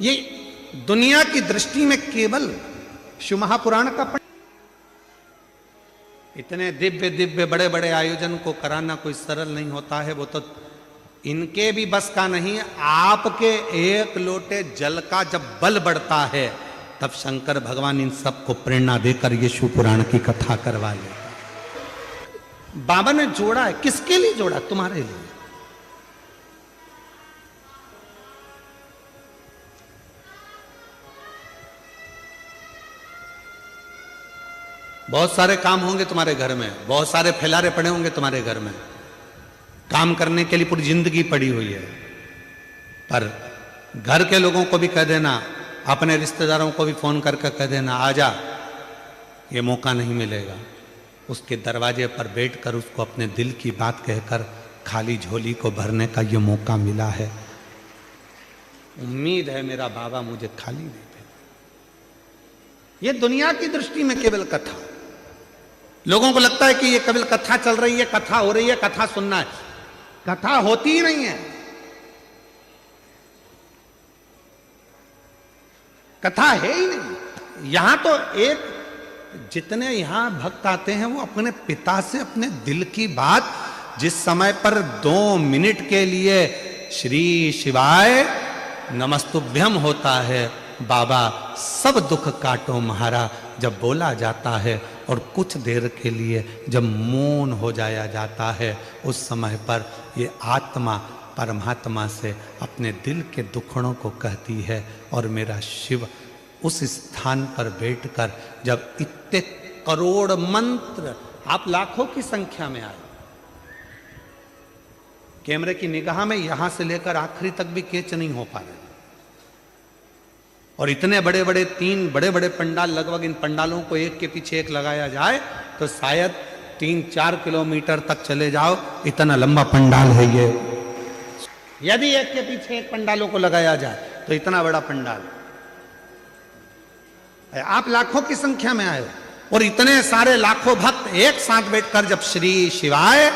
ये दुनिया की दृष्टि में केवल शिव महापुराण का इतने दिव्य दिव्य बड़े बड़े आयोजन को कराना कोई सरल नहीं होता है। वो तो इनके भी बस का नहीं है। आपके एक लोटे जल का जब बल बढ़ता है तब शंकर भगवान इन सबको प्रेरणा देकर ये शिव पुराण की कथा करवा लेता। बाबा ने जोड़ा है, किसके लिए जोड़ा? तुम्हारे लिए। बहुत सारे काम होंगे तुम्हारे घर में, बहुत सारे फैलारे पड़े होंगे तुम्हारे घर में, काम करने के लिए पूरी जिंदगी पड़ी हुई है। पर घर के लोगों को भी कह देना, अपने रिश्तेदारों को भी फोन करके कह देना, आजा, ये मौका नहीं मिलेगा। उसके दरवाजे पर बैठकर उसको अपने दिल की बात कहकर खाली झोली को भरने का ये मौका मिला है। उम्मीद है मेरा बाबा मुझे खाली नहीं दे। ये दुनिया की दृष्टि में केवल कथा। लोगों को लगता है कि ये केवल कथा चल रही है, कथा हो रही है, कथा सुनना है। कथा होती ही नहीं है, कथा है ही नहीं। यहां तो एक जितने यहां भक्त आते हैं वो अपने पिता से अपने दिल की बात, जिस समय पर 2 मिनट के लिए श्री शिवाय नमस्तुभ्यम होता है, बाबा सब दुख काटो महारा जब बोला जाता है, और कुछ देर के लिए जब मौन हो जाया जाता है, उस समय पर ये आत्मा परमात्मा से अपने दिल के दुखड़ों को कहती है। और मेरा शिव उस स्थान पर बैठकर जब इतने करोड़ मंत्र, आप लाखों की संख्या में आए, कैमरे की निगाह में यहां से लेकर आखिरी तक भी कैच नहीं हो पा रहे, और इतने बड़े बड़े 3 बड़े बड़े पंडाल, लगभग इन पंडालों को एक के पीछे एक लगाया जाए तो शायद 3-4 किलोमीटर तक चले जाओ, इतना लंबा पंडाल है ये। यदि एक के पीछे एक पंडालों को लगाया जाए तो इतना बड़ा पंडाल। आप लाखों की संख्या में आए हो, और इतने सारे लाखों भक्त एक साथ बैठकर जब श्री शिवाय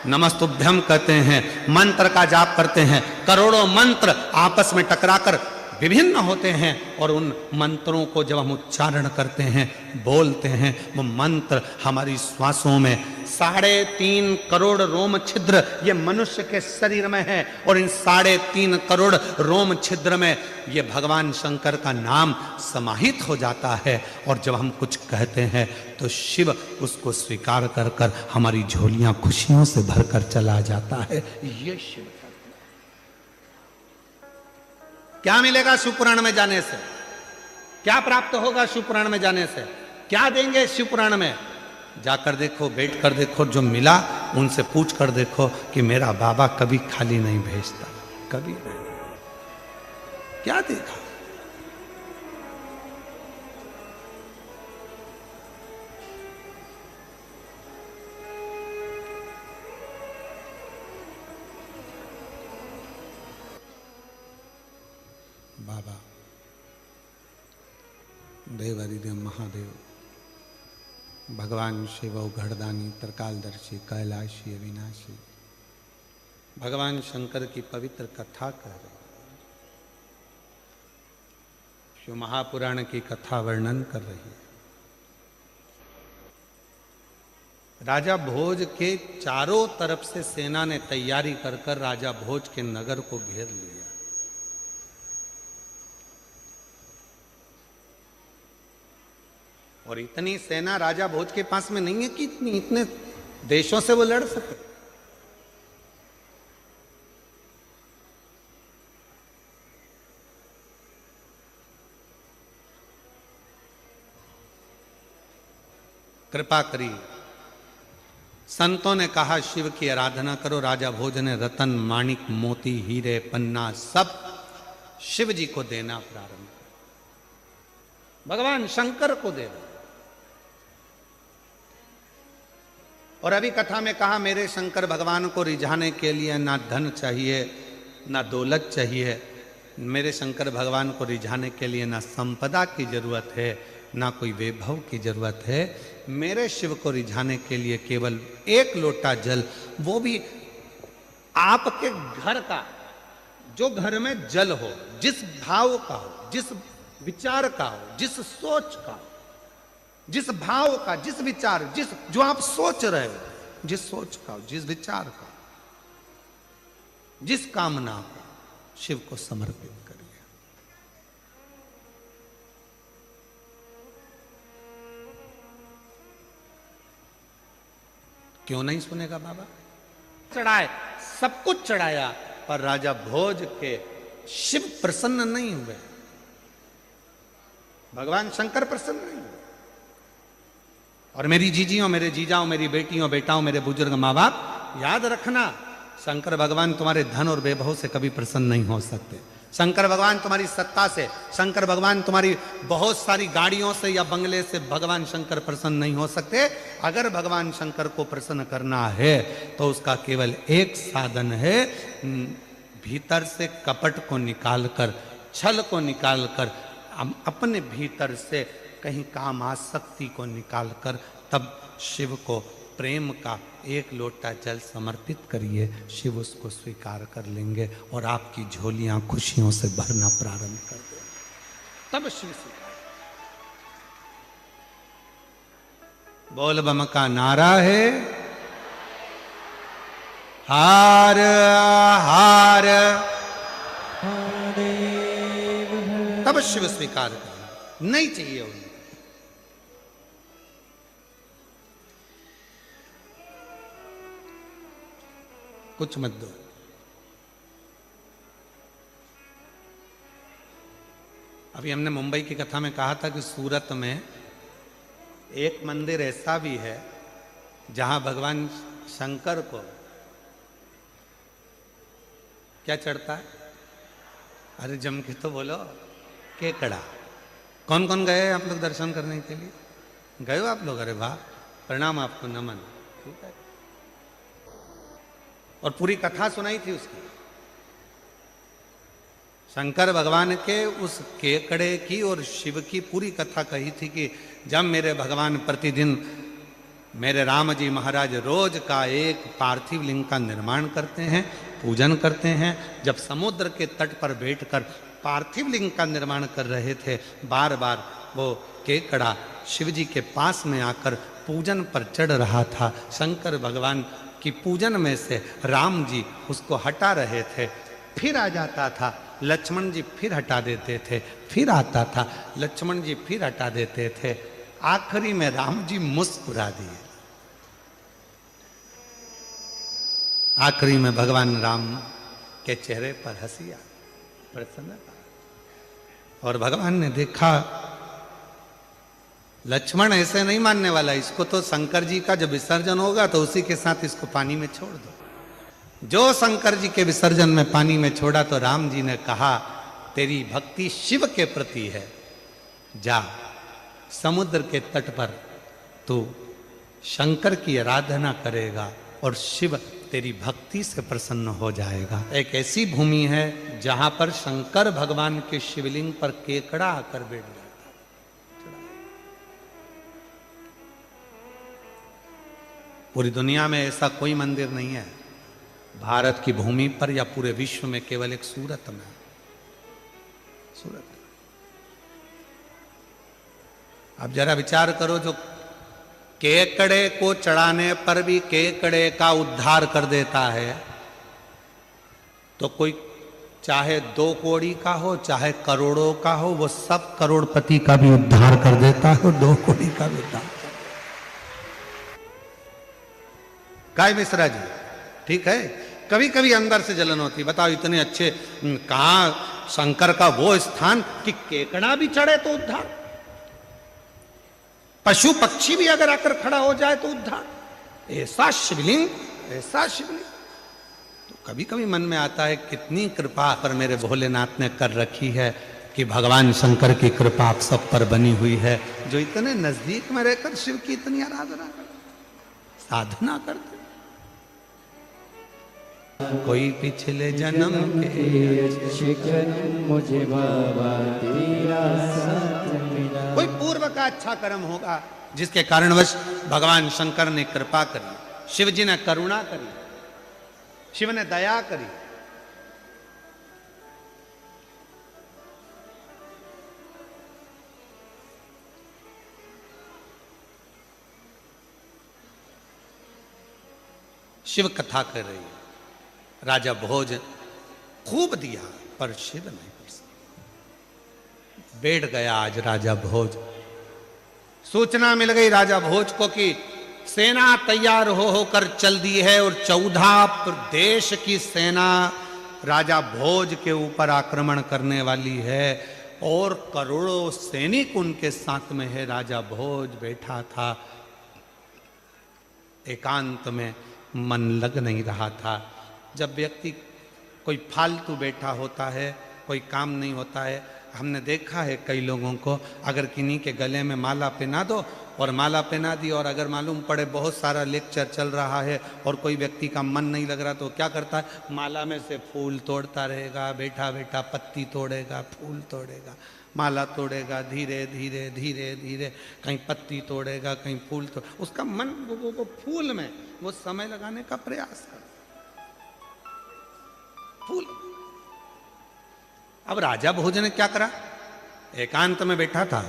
नमस्तुभ्यम कहते हैं, मंत्र का जाप करते हैं, करोड़ों मंत्र आपस में टकराकर विभिन्न होते हैं और उन मंत्रों को जब हम उच्चारण करते हैं, बोलते हैं, वो मंत्र हमारी श्वासों में 3.5 करोड़ रोम छिद्र ये मनुष्य के शरीर में है और इन 3.5 करोड़ रोम छिद्र में ये भगवान शंकर का नाम समाहित हो जाता है। और जब हम कुछ कहते हैं तो शिव उसको स्वीकार कर कर हमारी झोलियां खुशियों से भरकर चला जाता है। ये शिव क्या मिलेगा शिवपुराण में जाने से, क्या प्राप्त होगा शिवपुराण में जाने से, क्या देंगे शिवपुराण में? जाकर देखो, बैठ कर देखो, जो मिला उनसे पूछ कर देखो कि मेरा बाबा कभी खाली नहीं भेजता, कभी नहीं। क्या देखा? बाबा देव हरिदेव महादेव भगवान शिव घड़दानी त्रिकालदर्शी कैलाशी अविनाशी भगवान शंकर की पवित्र कथा कह रहे, शिव महापुराण की कथा वर्णन कर रही है। राजा भोज के चारों तरफ से सेना ने तैयारी कर कर राजा भोज के नगर को घेर लिया। और इतनी सेना राजा भोज के पास में नहीं है कि इतने देशों से वो लड़ सके। कृपा करी, संतों ने कहा शिव की आराधना करो। राजा भोज ने रतन, माणिक, मोती, हीरे, पन्ना सब शिव जी को देना प्रारंभ किया, भगवान शंकर को दे रहे। और अभी कथा में कहा मेरे शंकर भगवान को रिझाने के लिए ना धन चाहिए ना दौलत चाहिए, मेरे शंकर भगवान को रिझाने के लिए ना संपदा की जरूरत है ना कोई वैभव की जरूरत है। मेरे शिव को रिझाने के लिए केवल एक लोटा जल, वो भी आपके घर का, जो घर में जल हो, जिस भाव का हो, जिस विचार का हो, जिस सोच का हो, जिस भाव का, जिस विचार, जो आप सोच रहे हो, जिस सोच का, जिस विचार का, जिस कामना का, शिव को समर्पित करिए। क्यों नहीं सुनेगा बाबा? चढ़ाए, सब कुछ चढ़ाया, पर राजा भोज के शिव प्रसन्न नहीं हुए, भगवान शंकर प्रसन्न नहीं हुए। और मेरी जीजियों, मेरे जीजाओं, मेरी बेटियों, बेटाओं, मेरे बुजुर्ग माँ बाप, याद रखना, शंकर भगवान तुम्हारे धन और वैभव से कभी प्रसन्न नहीं हो सकते। शंकर भगवान तुम्हारी सत्ता से, शंकर भगवान तुम्हारी बहुत सारी गाड़ियों से या बंगले से भगवान शंकर प्रसन्न नहीं हो सकते। अगर भगवान शंकर को प्रसन्न करना है तो उसका केवल एक साधन है, भीतर से कपट को निकालकर, छल को निकालकर, अपने भीतर से कहीं काम आसक्ति को निकालकर तब शिव को प्रेम का एक लोटा जल समर्पित करिए, शिव उसको स्वीकार कर लेंगे और आपकी झोलियां खुशियों से भरना प्रारंभ कर देंगे, तब शिव स्वीकार। बोल बम का नारा है, हार हार तब शिव स्वीकार करें, नहीं चाहिए उन्हें। कुछ मत दो। अभी हमने मुंबई की कथा में कहा था कि सूरत में एक मंदिर ऐसा भी है जहां भगवान शंकर को क्या चढ़ता है? अरे जम के तो बोलो, केकड़ा। कौन कौन गए आप लोग दर्शन करने के लिए? गए हो आप लोग? अरे वाह, प्रणाम आपको, नमन। ठीक है। और पूरी कथा सुनाई थी उसकी, शंकर भगवान के उस केकड़े की और शिव की पूरी कथा कही थी कि जब मेरे भगवान प्रतिदिन मेरे राम जी महाराज रोज का एक पार्थिव लिंग का निर्माण करते हैं, पूजन करते हैं। जब समुद्र के तट पर बैठकर पार्थिव लिंग का निर्माण कर रहे थे, बार बार वो केकड़ा शिव जी के पास में आकर पूजन पर चढ़ रहा था। शंकर भगवान की पूजन में से राम जी उसको हटा रहे थे, फिर आ जाता था, लक्ष्मण जी फिर हटा देते थे, फिर आता था, लक्ष्मण जी फिर हटा देते थे। आखिरी में राम जी मुस्कुरा दिए। आखिरी में भगवान राम के चेहरे पर हंसी आ, प्रसन्नता, और भगवान ने देखा लक्ष्मण ऐसे नहीं मानने वाला, इसको तो शंकर जी का जब विसर्जन होगा तो उसी के साथ इसको पानी में छोड़ दो। जो शंकर जी के विसर्जन में पानी में छोड़ा तो राम जी ने कहा तेरी भक्ति शिव के प्रति है, जा समुद्र के तट पर तू शंकर की आराधना करेगा और शिव तेरी भक्ति से प्रसन्न हो जाएगा। एक ऐसी भूमि है जहां पर शंकर भगवान के शिवलिंग पर केकड़ा आकर बैठ जाता है। पूरी दुनिया में ऐसा कोई मंदिर नहीं है, भारत की भूमि पर या पूरे विश्व में केवल एक सूरत में। सूरत, अब जरा विचार करो, जो केकड़े को चढ़ाने पर भी केकड़े का उद्धार कर देता है, तो कोई चाहे 2 कौड़ी का हो चाहे करोड़ों का हो, वो सब करोड़पति का भी उद्धार कर देता है, 2 कौड़ी का भी उद्धार। काय मिश्रा जी, ठीक है, कभी कभी अंदर से जलन होती। बताओ इतने अच्छे, कहां शंकर का वो स्थान कि केकड़ा भी चढ़े तो उद्धार, पशु पक्षी भी अगर आकर खड़ा हो जाए तो उद्धार। ऐसा शिवलिंग, ऐसा शिवलिंग। तो कभी कभी मन में आता है कितनी कृपा पर मेरे भोलेनाथ ने कर रखी है कि भगवान शंकर की कृपा आप सब पर बनी हुई है, जो इतने नजदीक में रहकर शिव की इतनी आराधना करते, साधना करते। कोई पिछले जन्म के मुझे बाबा तेरा साथ मिला, कोई पूर्व का अच्छा कर्म होगा जिसके कारणवश भगवान शंकर ने कृपा करी, शिव जी ने करुणा करी, शिव ने दया करी। शिव कथा कर रही है, राजा भोज खूब दिया पर शिव नहीं प्रसन्न। बैठ गया आज राजा भोज। सूचना मिल गई राजा भोज को कि सेना तैयार होकर चल दी है और 14 प्रदेश की सेना राजा भोज के ऊपर आक्रमण करने वाली है और करोड़ों सैनिक उनके साथ में है। राजा भोज बैठा था, एकांत में मन लग नहीं रहा था। जब व्यक्ति कोई फालतू बैठा होता है, कोई काम नहीं होता है, हमने देखा है कई लोगों को, अगर किन्हीं के गले में माला पहना दो और माला पहना दी और अगर मालूम पड़े बहुत सारा लेक्चर चल रहा है और कोई व्यक्ति का मन नहीं लग रहा तो क्या करता है, माला में से फूल तोड़ता रहेगा, बैठा बैठा पत्ती तोड़ेगा, फूल तोड़ेगा, माला तोड़ेगा, धीरे धीरे धीरे धीरे कहीं पत्ती तोड़ेगा, कहीं फूल तोड़, उसका मन वो फूल में वो समय लगाने का प्रयास कर फूल। अब राजा भोज ने क्या करा, एकांत में बैठा था,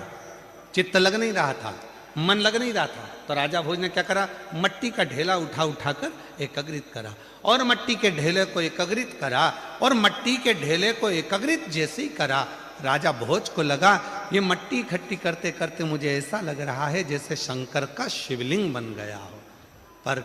चित्त लग नहीं रहा था, मन लग नहीं रहा था, तो राजा भोज ने क्या करा, मट्टी का ढेला उठाकर एकत्रित करा और मट्टी के ढेले को एकत्रित करा और मट्टी के ढेले को एकत्रित जैसे ही करा, राजा भोज को लगा ये मट्टी इकट्ठी करते करते मुझे ऐसा लग रहा है जैसे शंकर का शिवलिंग बन गया हो। पर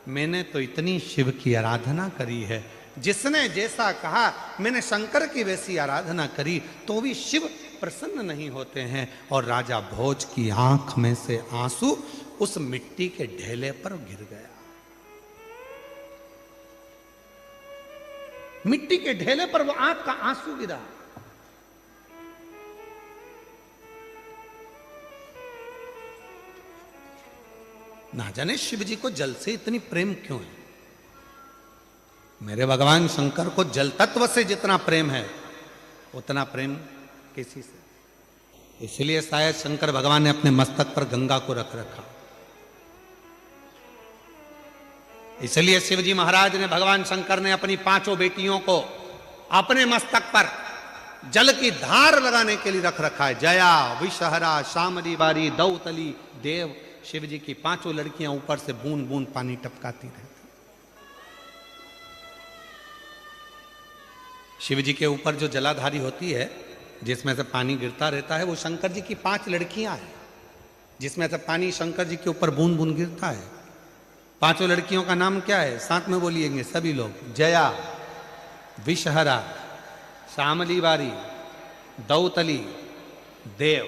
मैंने तो इतनी शिव की आराधना करी है, जिसने जैसा कहा मैंने शंकर की वैसी आराधना करी, तो भी शिव प्रसन्न नहीं होते हैं। और राजा भोज की आंख में से आंसू उस मिट्टी के ढेले पर गिर गया। मिट्टी के ढेले पर वो आंख का आंसू गिरा। ना जाने शिव जी को जल से इतनी प्रेम क्यों है। मेरे भगवान शंकर को जल तत्व से जितना प्रेम है उतना प्रेम किसी से। इसलिए शायद शंकर भगवान ने अपने मस्तक पर गंगा को रख रखा। इसलिए शिवजी महाराज ने, भगवान शंकर ने अपनी 5 बेटियों को अपने मस्तक पर जल की धार लगाने के लिए रख रखा है। जया, विषहरा, शामली बारी, दौतली, देव। शिव जी की 5 लड़कियां ऊपर से बूंद बूंद पानी टपकाती रहती। शिव जी के ऊपर जो जलाधारी होती है, जिसमें से पानी गिरता रहता है, वो शंकर जी की 5 लड़कियां हैं, जिसमें से पानी शंकर जी के ऊपर बूंद बूंद गिरता है। 5 लड़कियों का नाम क्या है? साथ में बोलिएंगे सभी लोग। जया, विषहरा, शामली बारी, दौतली, देव।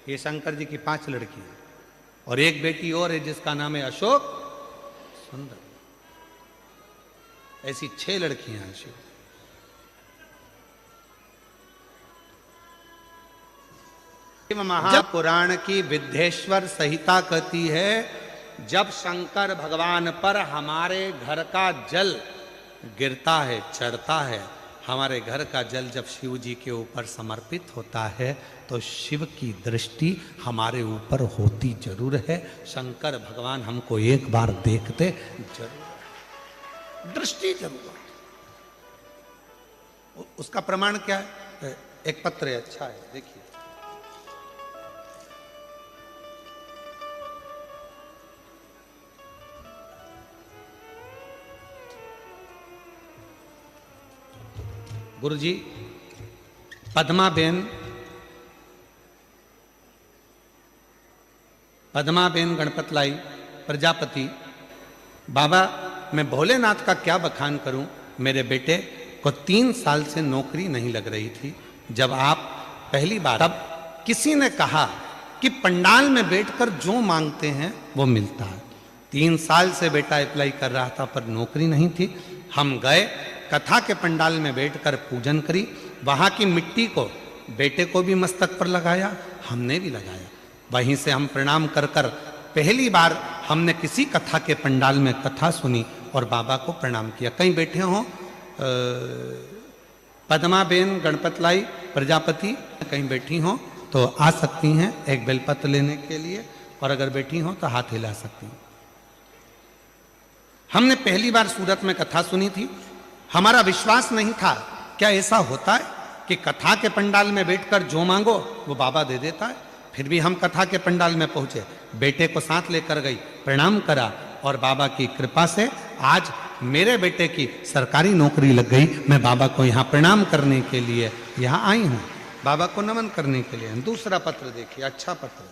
ये शंकर जी की 5 लड़कियां। और एक बेटी और है जिसका नाम है अशोक सुंदर। ऐसी 6 लड़कियां हैं शिव। शिव महापुराण की विद्येश्वर संहिता कहती है, जब शंकर भगवान पर हमारे घर का जल गिरता है, चढ़ता है, हमारे घर का जल जब शिव जी के ऊपर समर्पित होता है, तो शिव की दृष्टि हमारे ऊपर होती जरूर है। शंकर भगवान हमको एक बार देखते जरूर, दृष्टि जरूर। उसका प्रमाण क्या है? एक पत्र है, अच्छा है, देखिए। गुरुजी, पद्माबेन गणपतलाई प्रजापति। बाबा, मैं भोलेनाथ का क्या बखान करूं। मेरे बेटे को 3 साल से नौकरी नहीं लग रही थी। जब आप पहली बार, तब किसी ने कहा कि पंडाल में बैठकर जो मांगते हैं वो मिलता है। 3 साल से बेटा अप्लाई कर रहा था पर नौकरी नहीं थी। हम गए, कथा के पंडाल में बैठकर पूजन करी। वहां की मिट्टी को बेटे को भी मस्तक पर लगाया, हमने भी लगाया। वहीं से हम प्रणाम कर कर पहली बार हमने किसी कथा के पंडाल में कथा सुनी और बाबा को प्रणाम किया। कहीं बैठे हों पद्माबेन गणपतलाई प्रजापति, कहीं बैठी हों तो आ सकती हैं एक बेलपत्र लेने के लिए, और अगर बैठी हों तो हाथ हिला सकती हैं। हमने पहली बार सूरत में कथा सुनी थी। हमारा विश्वास नहीं था, क्या ऐसा होता है कि कथा के पंडाल में बैठकर जो मांगो वो बाबा दे देता है। फिर भी हम कथा के पंडाल में पहुंचे, बेटे को साथ लेकर गई, प्रणाम करा, और बाबा की कृपा से आज मेरे बेटे की सरकारी नौकरी लग गई। मैं बाबा को यहाँ प्रणाम करने के लिए यहाँ आई हूँ, बाबा को नमन करने के लिए। दूसरा पत्र देखिए, अच्छा पत्र।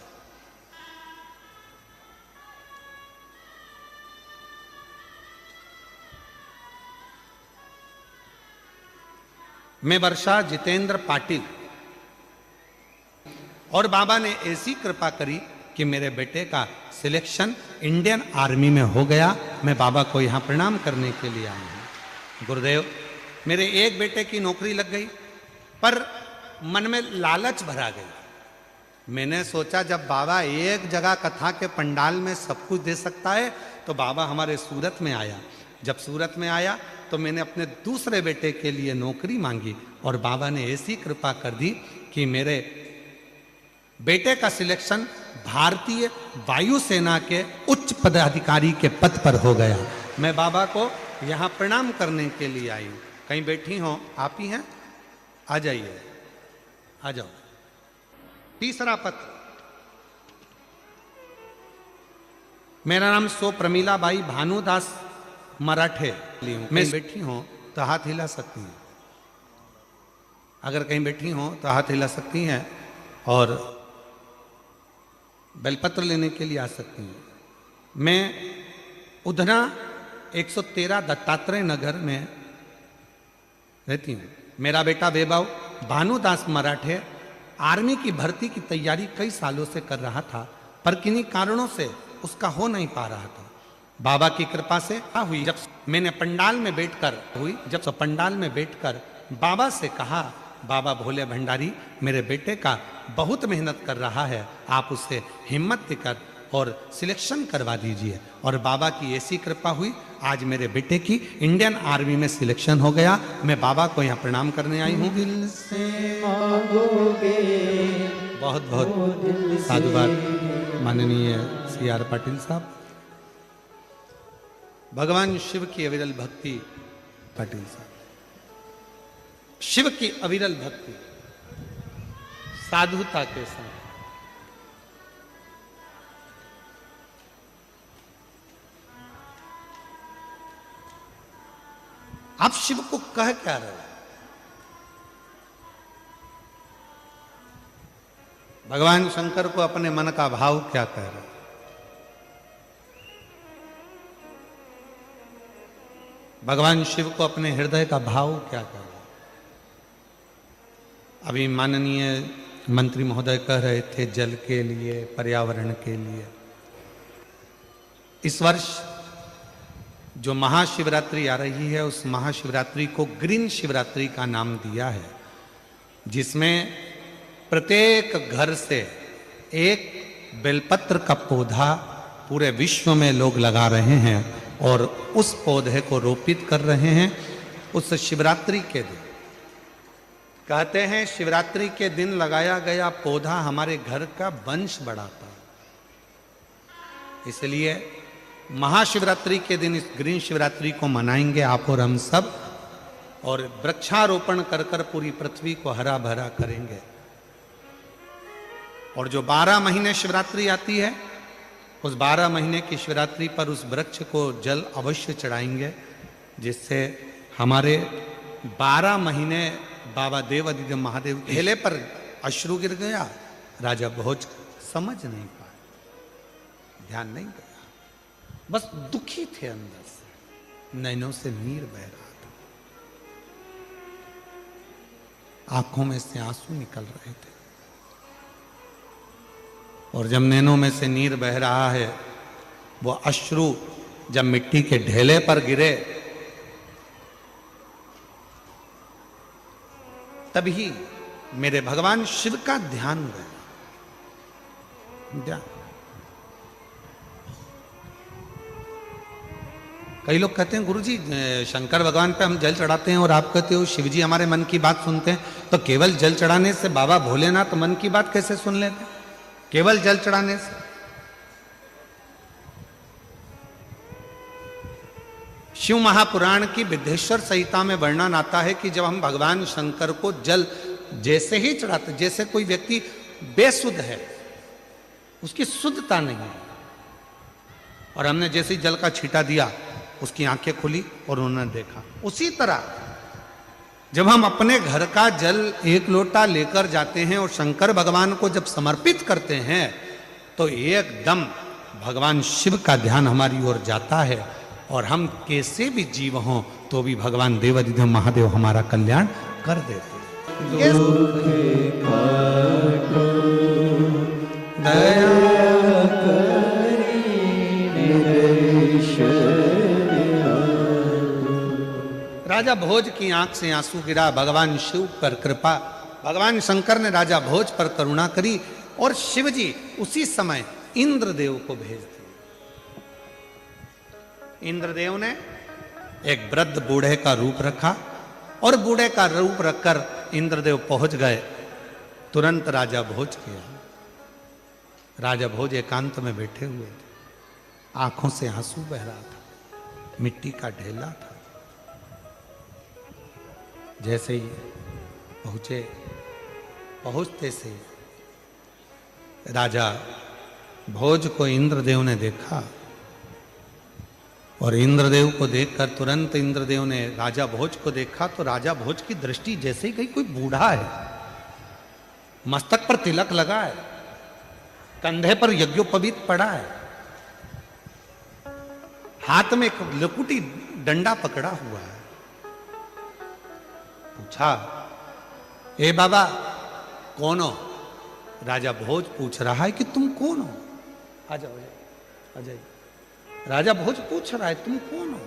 मैं वर्षा जितेंद्र पाटिल, और बाबा ने ऐसी कृपा करी कि मेरे बेटे का सिलेक्शन इंडियन आर्मी में हो गया। मैं बाबा को यहाँ प्रणाम करने के लिए आया हूँ। गुरुदेव, मेरे एक बेटे की नौकरी लग गई, पर मन में लालच भरा गई। मैंने सोचा जब बाबा एक जगह कथा के पंडाल में सब कुछ दे सकता है, तो बाबा हमारे सूरत में आया। जब सूरत में आया तो मैंने अपने दूसरे बेटे के लिए नौकरी मांगी, और बाबा ने ऐसी कृपा कर दी कि मेरे बेटे का सिलेक्शन भारतीय वायुसेना के उच्च पदाधिकारी के पद पर हो गया। मैं बाबा को यहाँ प्रणाम करने के लिए आई हूँ। कहीं बैठी हो, आप ही हैं, आ जाइए, आ जाओ। तीसरा पत्र। मेरा नाम सो प्रमीला बाई भानुदास मराठे। मैं बैठी हूं तो हाथ हिला सकती हैं, अगर कहीं बैठी हूं तो हाथ हिला सकती हैं, और बेलपत्र लेने के लिए आ सकती हैं। मैं उधना 113 दत्तात्रेय नगर में रहती हूँ। मेरा बेटा वैभव भानुदास मराठे आर्मी की भर्ती की तैयारी कई सालों से कर रहा था, पर किन्हीं कारणों से उसका हो नहीं पा रहा था। बाबा की कृपा से हुई, जब मैंने पंडाल में बैठकर बाबा से कहा, बाबा भोले भंडारी, मेरे बेटे का बहुत मेहनत कर रहा है, आप उसे हिम्मत देकर और सिलेक्शन करवा दीजिए। और बाबा की ऐसी कृपा हुई, आज मेरे बेटे की इंडियन आर्मी में सिलेक्शन हो गया। मैं बाबा को यहाँ प्रणाम करने आई हूँ। दिल से मांगोगे बहुत बहुत साधुवाद माननीय सी आर पाटिल साहब। भगवान शिव की अविरल भक्ति, पाटिल साहब, शिव की अविरल भक्ति साधुता के साथ आप शिव को कह क्या रहे हो? भगवान शंकर को अपने मन का भाव क्या कह रहे हो? भगवान शिव को अपने हृदय का भाव क्या कह रहे हो? अभी माननीय मंत्री महोदय कह रहे थे जल के लिए, पर्यावरण के लिए। इस वर्ष जो महाशिवरात्रि आ रही है उस महाशिवरात्रि को ग्रीन शिवरात्रि का नाम दिया है, जिसमें प्रत्येक घर से एक बेलपत्र का पौधा पूरे विश्व में लोग लगा रहे हैं और उस पौधे को रोपित कर रहे हैं उस शिवरात्रि के दिन। कहते हैं शिवरात्रि के दिन लगाया गया पौधा हमारे घर का वंश बढ़ाता है। इसलिए महाशिवरात्रि के दिन इस ग्रीन शिवरात्रि को मनाएंगे आप और हम सब, और वृक्षारोपण कर कर पूरी पृथ्वी को हरा भरा करेंगे। और जो 12 महीने शिवरात्रि आती है उस 12 महीने की शिवरात्रि पर उस वृक्ष को जल अवश्य चढ़ाएंगे, जिससे हमारे 12 महीने बाबा देव अधिदेव महादेव के ढेले पर अश्रु गिर गया। राजा भोज समझ नहीं पाए, ध्यान नहीं गया, बस दुखी थे अंदर से, नैनों से नीर बह रहा था, आंखों में से आंसू निकल रहे थे। और जब नैनों में से नीर बह रहा है, वो अश्रु जब मिट्टी के ढेले पर गिरे तभी मेरे भगवान शिव का ध्यान गया। कई लोग कहते हैं गुरुजी शंकर भगवान पे हम जल चढ़ाते हैं और आप कहते हो शिव जी हमारे मन की बात सुनते हैं, तो केवल जल चढ़ाने से बाबा भोलेनाथ मन की बात कैसे सुन लेते? केवल जल चढ़ाने से? शिव महापुराण की विद्धेश्वर संहिता में वर्णन आता है कि जब हम भगवान शंकर को जल जैसे ही चढ़ाते, जैसे कोई व्यक्ति बेसुध है, उसकी शुद्धता नहीं है, और हमने जैसे ही जल का छींटा दिया उसकी आंखें खुली और उन्होंने देखा, उसी तरह जब हम अपने घर का जल एक लोटा लेकर जाते हैं और शंकर भगवान को जब समर्पित करते हैं तो एकदम भगवान शिव का ध्यान हमारी ओर जाता है, और हम कैसे भी जीव हों तो भी भगवान देवाधिदेव महादेव हमारा कल्याण कर देते हैं। राजा भोज की आंख से आंसू गिरा, भगवान शिव पर कृपा, भगवान शंकर ने राजा भोज पर करुणा करी और शिव जी उसी समय इंद्रदेव को भेज दिए। इंद्रदेव ने एक वृद्ध बूढ़े का रूप रखा और बूढ़े का रूप रखकर इंद्रदेव पहुंच गए तुरंत राजा भोज के यहाँ। राजा भोज एकांत में बैठे हुए थे, आंखों से आंसू बह रहा था, मिट्टी का ढेला था। जैसे ही पहुंचे, पहुंचते से राजा भोज को इंद्रदेव ने देखा और इंद्रदेव को देखकर तुरंत इंद्रदेव ने राजा भोज को देखा तो राजा भोज की दृष्टि जैसे ही कहीं कोई बूढ़ा है, मस्तक पर तिलक लगा है, कंधे पर यज्ञोपवीत पड़ा है, हाथ में एक लकुटी डंडा पकड़ा हुआ है। पूछा, ए बाबा कौन हो? राजा भोज पूछ रहा है कि तुम कौन हो? आ जाओ, आ जाइए। राजा भोज पूछ रहा है तुम कौन हो?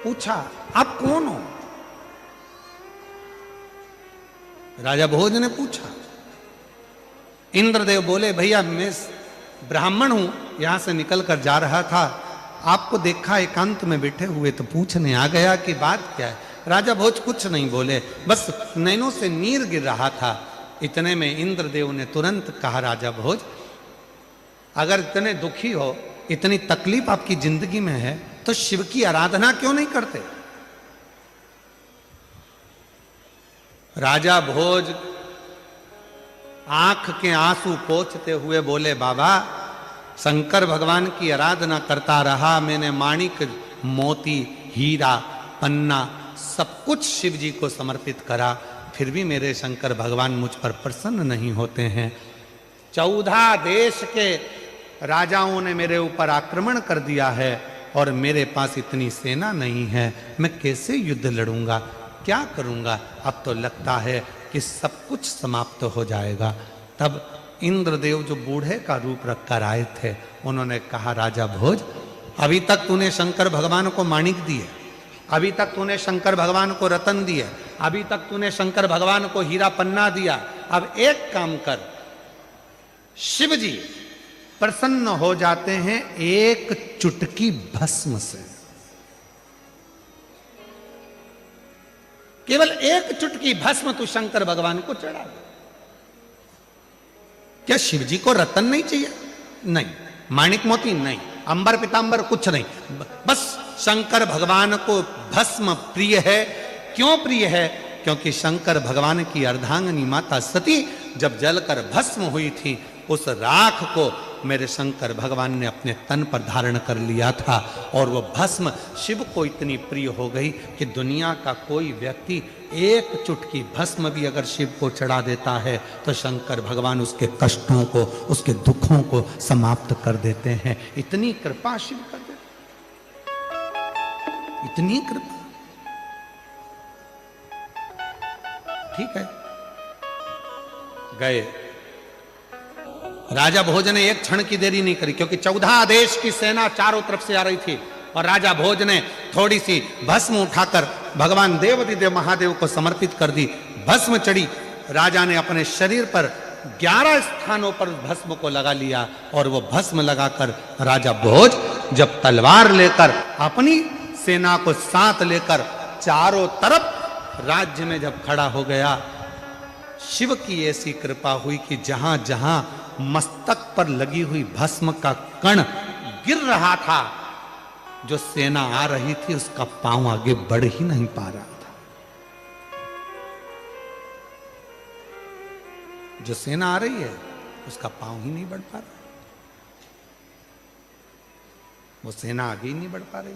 पूछा, आप कौन हो? राजा भोज ने पूछा। इंद्रदेव बोले, भैया मैं ब्राह्मण हूं, यहां से निकल कर जा रहा था, आपको देखा एकांत में बैठे हुए तो पूछने आ गया कि बात क्या है। राजा भोज कुछ नहीं बोले, बस नैनों से नीर गिर रहा था। इतने में इंद्रदेव ने तुरंत कहा, राजा भोज अगर इतने दुखी हो, इतनी तकलीफ आपकी जिंदगी में है, तो शिव की आराधना क्यों नहीं करते? राजा भोज आंख के आंसू पोंछते हुए बोले, बाबा शंकर भगवान की आराधना करता रहा, मैंने माणिक मोती हीरा पन्ना सब कुछ शिव जी को समर्पित करा, फिर भी मेरे शंकर भगवान मुझ पर प्रसन्न नहीं होते हैं। 14 देश के राजाओं ने मेरे ऊपर आक्रमण कर दिया है और मेरे पास इतनी सेना नहीं है, मैं कैसे युद्ध लड़ूंगा, क्या करूंगा? अब तो लगता है कि सब कुछ समाप्त हो जाएगा। तब इंद्रदेव जो बूढ़े का रूप रखकर आए थे, उन्होंने कहा, राजा भोज अभी तक तूने शंकर भगवान को माणिक दिए, अभी तक तूने शंकर भगवान को रतन दिए, अभी तक तूने शंकर भगवान को हीरा पन्ना दिया, अब एक काम कर, शिव जी प्रसन्न हो जाते हैं एक चुटकी भस्म से। केवल एक चुटकी भस्म तू शंकर भगवान को चढ़ा दे। क्या शिव जी को रतन नहीं चाहिए? नहीं। माणिक मोती नहीं, अंबर पीतांबर कुछ नहीं, बस शंकर भगवान को भस्म प्रिय है। क्यों प्रिय है? क्योंकि शंकर भगवान की अर्धांगिनी माता सती जब जलकर भस्म हुई थी, उस राख को मेरे शंकर भगवान ने अपने तन पर धारण कर लिया था, और वो भस्म शिव को इतनी प्रिय हो गई कि दुनिया का कोई व्यक्ति एक चुटकी भस्म भी अगर शिव को चढ़ा देता है तो शंकर भगवान उसके कष्टों को, उसके दुखों को समाप्त कर देते हैं। इतनी कृपा शिव कर देते, इतनी कृपा। ठीक है, गए। राजा भोज ने एक क्षण की देरी नहीं करी, क्योंकि 14 देश की सेना चारों तरफ से आ रही थी, और राजा भोज ने थोड़ी सी भस्म उठाकर भगवान देवाधिदेव महादेव को समर्पित कर दी। भस्म चढ़ी, राजा ने अपने शरीर पर 11 स्थानों पर भस्म को लगा लिया, और वो भस्म लगाकर राजा भोज जब तलवार लेकर अपनी सेना को साथ लेकर चारों तरफ राज्य में जब खड़ा हो गया, शिव की ऐसी कृपा हुई कि जहां जहां मस्तक पर लगी हुई भस्म का कण गिर रहा था, जो सेना आ रही थी उसका पांव आगे बढ़ ही नहीं पा रहा था। जो सेना आ रही है उसका पांव ही नहीं बढ़ पा रहा, वो सेना आगे ही नहीं बढ़ पा रही।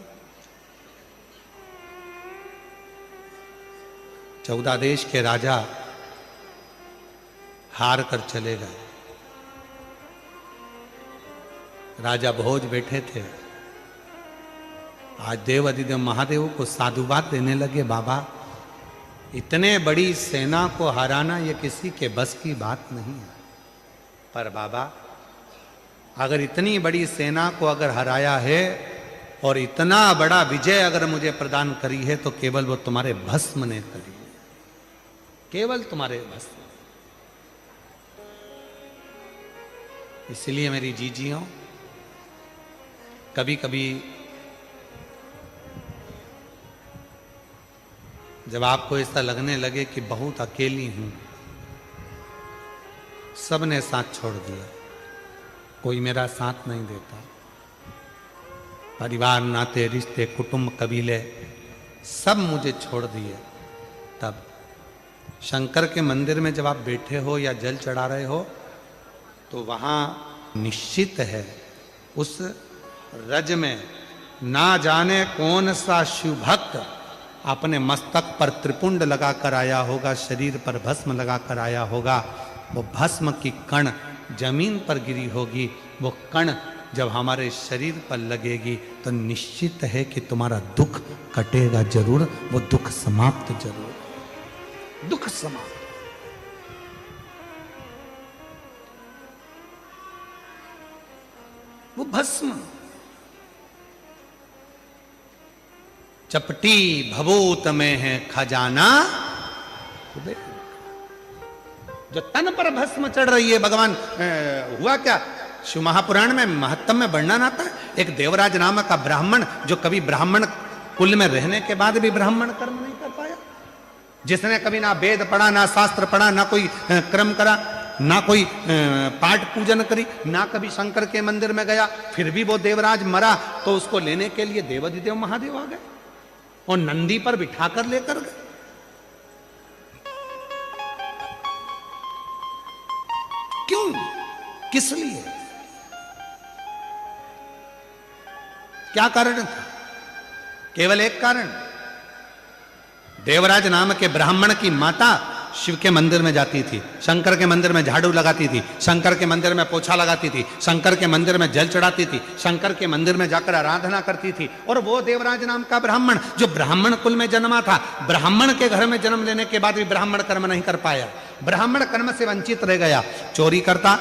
14 देश के राजा हार कर चले गए। राजा भोज बैठे थे। आज देवाधिदेव महादेव को साधुवाद देने लगे, बाबा इतने बड़ी सेना को हराना ये किसी के बस की बात नहीं है, पर बाबा अगर इतनी बड़ी सेना को अगर हराया है और इतना बड़ा विजय अगर मुझे प्रदान करी है, तो केवल वो तुम्हारे भस्म ने करी है, केवल तुम्हारे भस्म। इसलिए मेरी जीजियों, कभी कभी जब आपको ऐसा लगने लगे कि बहुत अकेली हूं, सबने साथ छोड़ दिया, कोई मेरा साथ नहीं देता, परिवार नाते रिश्ते कुटुंब कबीले सब मुझे छोड़ दिए, तब शंकर के मंदिर में जब आप बैठे हो या जल चढ़ा रहे हो, तो वहां निश्चित है उस रज में ना जाने कौन सा शिव भक्त अपने मस्तक पर त्रिपुंड लगाकर आया होगा, शरीर पर भस्म लगाकर आया होगा। वो भस्म की कण जमीन पर गिरी होगी, वो कण जब हमारे शरीर पर लगेगी तो निश्चित है कि तुम्हारा दुख कटेगा जरूर, वो दुख समाप्त जरूर, दुख समाप्त। वो भस्म चपटी भभूत में है खजाना, जो तन पर भस्म चढ़ रही है। भगवान हुआ क्या, शिव महापुराण में महत्तम में वर्णन आता है, एक देवराज नामक का ब्राह्मण जो कभी ब्राह्मण कुल में रहने के बाद भी ब्राह्मण कर्म नहीं कर पाया, जिसने कभी ना वेद पढ़ा, ना शास्त्र पढ़ा, ना कोई क्रम करा, ना कोई पाठ पूजन करी, ना कभी शंकर के मंदिर में गया, फिर भी वो देवराज मरा तो उसको लेने के लिए देवाधिदेव महादेव आ गए और नंदी पर बिठाकर लेकर गए। क्यों? किस लिए? क्या कारण था? केवल एक कारण, देवराज नाम के ब्राह्मण की माता शिव के मंदिर में जाती थी, शंकर के मंदिर में झाड़ू लगाती थी, शंकर के मंदिर में पोछा लगाती थी, शंकर के मंदिर में जल चढ़ाती थी, शंकर के मंदिर में जाकर आराधना करती थी। और वो देवराज नाम का ब्राह्मण जो ब्राह्मण कुल में जन्मा था, ब्राह्मण के घर में जन्म लेने के बाद भी ब्राह्मण कर्म नहीं कर पाया, ब्राह्मण कर्म से वंचित रह गया, चोरी करता,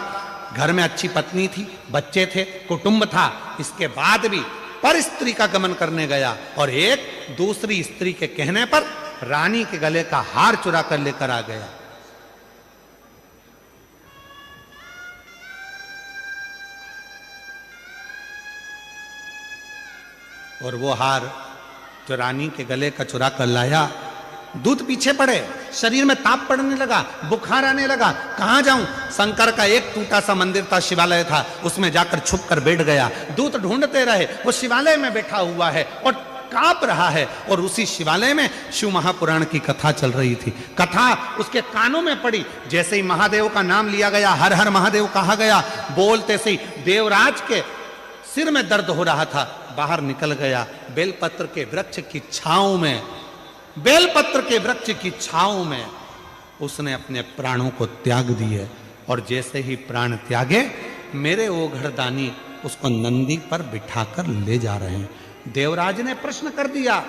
घर में अच्छी पत्नी थी, बच्चे थे, कुटुंब था, इसके बाद भी पर स्त्री का गमन करने गया और एक दूसरी स्त्री के कहने पर रानी के गले का हार चुरा कर लेकर आ गया। और वो हार जो रानी के गले का चुरा कर लाया, दूध पीछे पड़े, शरीर में ताप पड़ने लगा, बुखार आने लगा, कहां जाऊं? शंकर का एक टूटा सा मंदिर था, शिवालय था, उसमें जाकर छुप कर बैठ गया। दूत ढूंढते रहे, वो शिवालय में बैठा हुआ है और कांप रहा है। और उसी शिवालय में शिव महापुराण की कथा चल रही थी। कथा उसके कानों में पड़ी, जैसे ही महादेव का नाम लिया गया, हर हर महादेव कहा गया, बोलते से देवराज के सिर में दर्द हो रहा था, बाहर निकल गया, बेलपत्र के वृक्ष की छांव में, बेलपत्र के वृक्ष की छांव में उसने अपने प्राणों को त्याग दिए। और जैसे ही प्राण त्यागे, मेरे ओघड़दानी उसको नंदी पर बिठाकर ले जा रहे हैं। देवराज ने प्रश्न कर दिया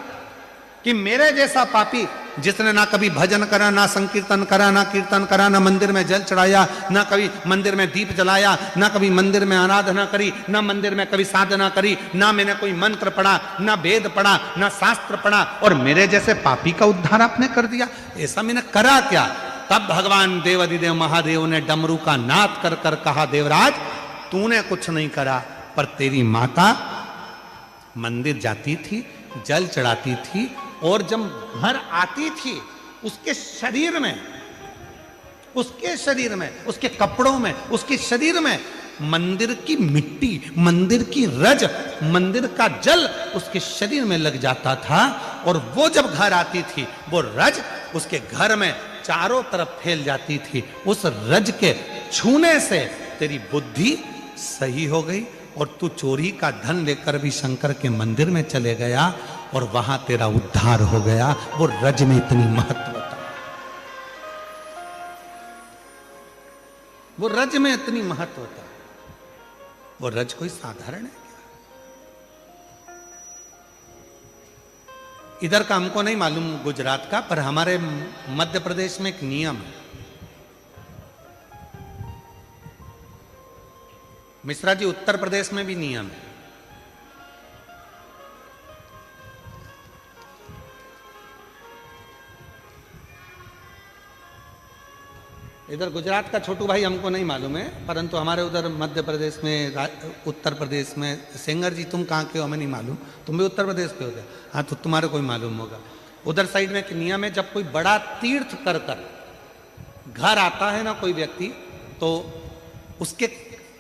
कि मेरे जैसा पापी, जिसने ना कभी भजन करा, ना संकीर्तन करा, ना कीर्तन करा, ना मंदिर में जल चढ़ाया, ना कभी मंदिर में दीप जलाया, ना कभी मंदिर में आराधना करी, ना मंदिर में कभी साधना करी, ना मैंने कोई मंत्र पढ़ा, ना वेद पढ़ा, ना शास्त्र पढ़ा, और मेरे जैसे पापी का उद्धार आपने कर दिया, ऐसा मैंने करा क्या? तब भगवान देवाधिदेव महादेव ने डमरू का नाद कर कर कहा, देवराज तूने कुछ नहीं करा, पर तेरी माता मंदिर जाती थी, जल चढ़ाती थी, और जब घर आती थी उसके शरीर में, उसके कपड़ों में, उसके शरीर में मंदिर की मिट्टी, मंदिर की रज, मंदिर का जल उसके शरीर में लग जाता था। और वो जब घर आती थी, वो रज उसके घर में चारों तरफ फैल जाती थी। उस रज के छूने से तेरी बुद्धि सही हो गई और तू चोरी का धन लेकर भी शंकर के मंदिर में चले गया और वहां तेरा उद्धार हो गया। वो रज में इतनी महत्व था, वो रज में इतनी महत्व था। वो रज कोई साधारण है क्या? इधर का हमको नहीं मालूम गुजरात का, पर हमारे मध्य प्रदेश में एक नियम है, मिश्रा जी उत्तर प्रदेश में भी नियम है। इधर गुजरात का छोटू भाई हमको नहीं मालूम है, परंतु हमारे उधर मध्य प्रदेश में, उत्तर प्रदेश में, सेंगर जी तुम कहाँ के हो हमें नहीं मालूम, तुम भी उत्तर प्रदेश के हो गए, हाँ तो तुम्हारे कोई मालूम होगा। उधर साइड में एक नियम है, जब कोई बड़ा तीर्थ कर कर घर आता है ना कोई व्यक्ति, तो उसके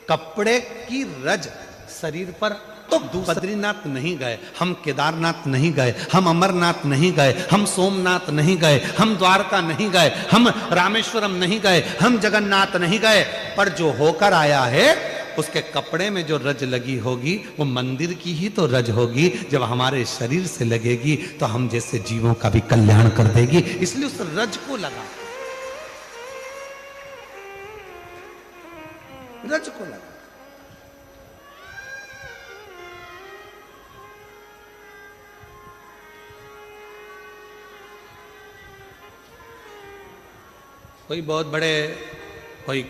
कपड़े की रज शरीर पर, तो बद्रीनाथ नहीं गए, हम केदारनाथ नहीं गए, हम अमरनाथ नहीं गए, हम सोमनाथ नहीं गए, हम द्वारका नहीं गए, हम रामेश्वरम नहीं गए, हम जगन्नाथ नहीं गए, पर जो होकर आया है उसके कपड़े में जो रज लगी होगी वो मंदिर की ही तो रज होगी। जब हमारे शरीर से लगेगी तो हम जैसे जीवों का भी कल्याण कर देगी, इसलिए उस रज को लगा, रज को लगा। कोई बहुत बड़े, कोई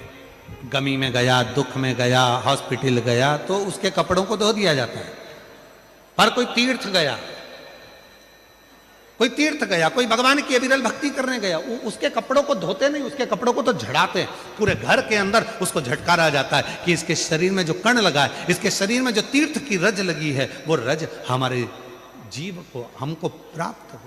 गमी में गया, दुख में गया, हॉस्पिटल गया, तो उसके कपड़ों को धो दिया जाता है। पर कोई तीर्थ गया, कोई तीर्थ गया, कोई भगवान की अविरल भक्ति करने गया, उसके कपड़ों को धोते नहीं, उसके कपड़ों को तो झड़ाते हैं। पूरे घर के अंदर उसको झटकारा जाता है कि इसके शरीर में जो कण लगा है, इसके शरीर में जो तीर्थ की रज लगी है, वो रज हमारे जीव को, हमको प्राप्त हो।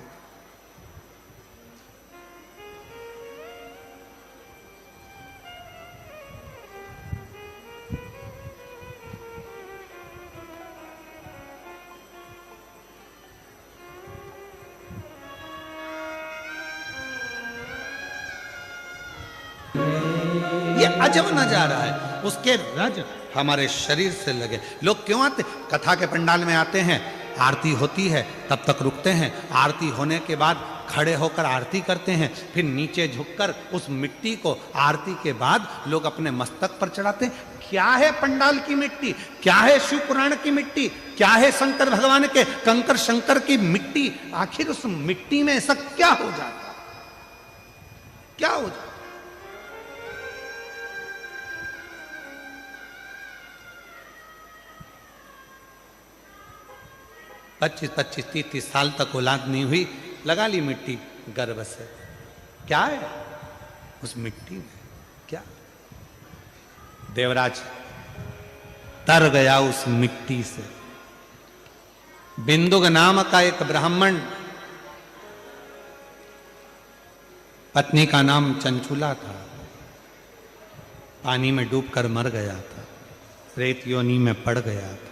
ये अजब नजारा है, उसके रज हमारे शरीर से लगे। लोग क्यों आते? कथा के पंडाल में आते हैं, आरती होती है, तब तक रुकते हैं, आरती होने के बाद खड़े होकर आरती करते हैं, फिर नीचे झुककर उस मिट्टी को आरती के बाद लोग अपने मस्तक पर चढ़ाते हैं। क्या है पंडाल की मिट्टी, क्या है शिव पुराण की मिट्टी, क्या है शंकर भगवान के कंकर शंकर की मिट्टी? आखिर उस मिट्टी में ऐसा क्या हो जाता, क्या हो जाता? 25-25, 30-30 साल तक औलाद नहीं हुई, लगा ली मिट्टी गर्भ से। क्या है उस मिट्टी में? क्या? देवराज तर गया उस मिट्टी से। बिंदुक नाम का एक ब्राह्मण, पत्नी का नाम चंचुला था, पानी में डूबकर मर गया था, रेत योनि में पड़ गया था।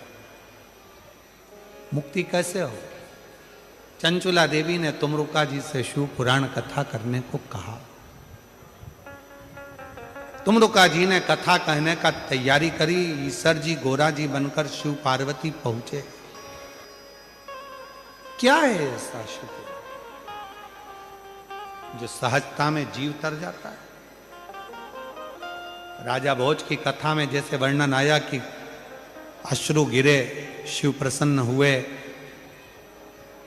मुक्ति कैसे हो? चंचुला देवी ने तुमरुका जी से शिव पुराण कथा करने को कहा। तुमरुका जी ने कथा कहने का तैयारी करी। ईश्वर जी गोरा जी बनकर शिव पार्वती पहुंचे। क्या है ऐसा शिव जो सहजता में जीव तर जाता है? राजा भोज की कथा में जैसे वर्णन आया कि अश्रु गिरे, शिव प्रसन्न हुए,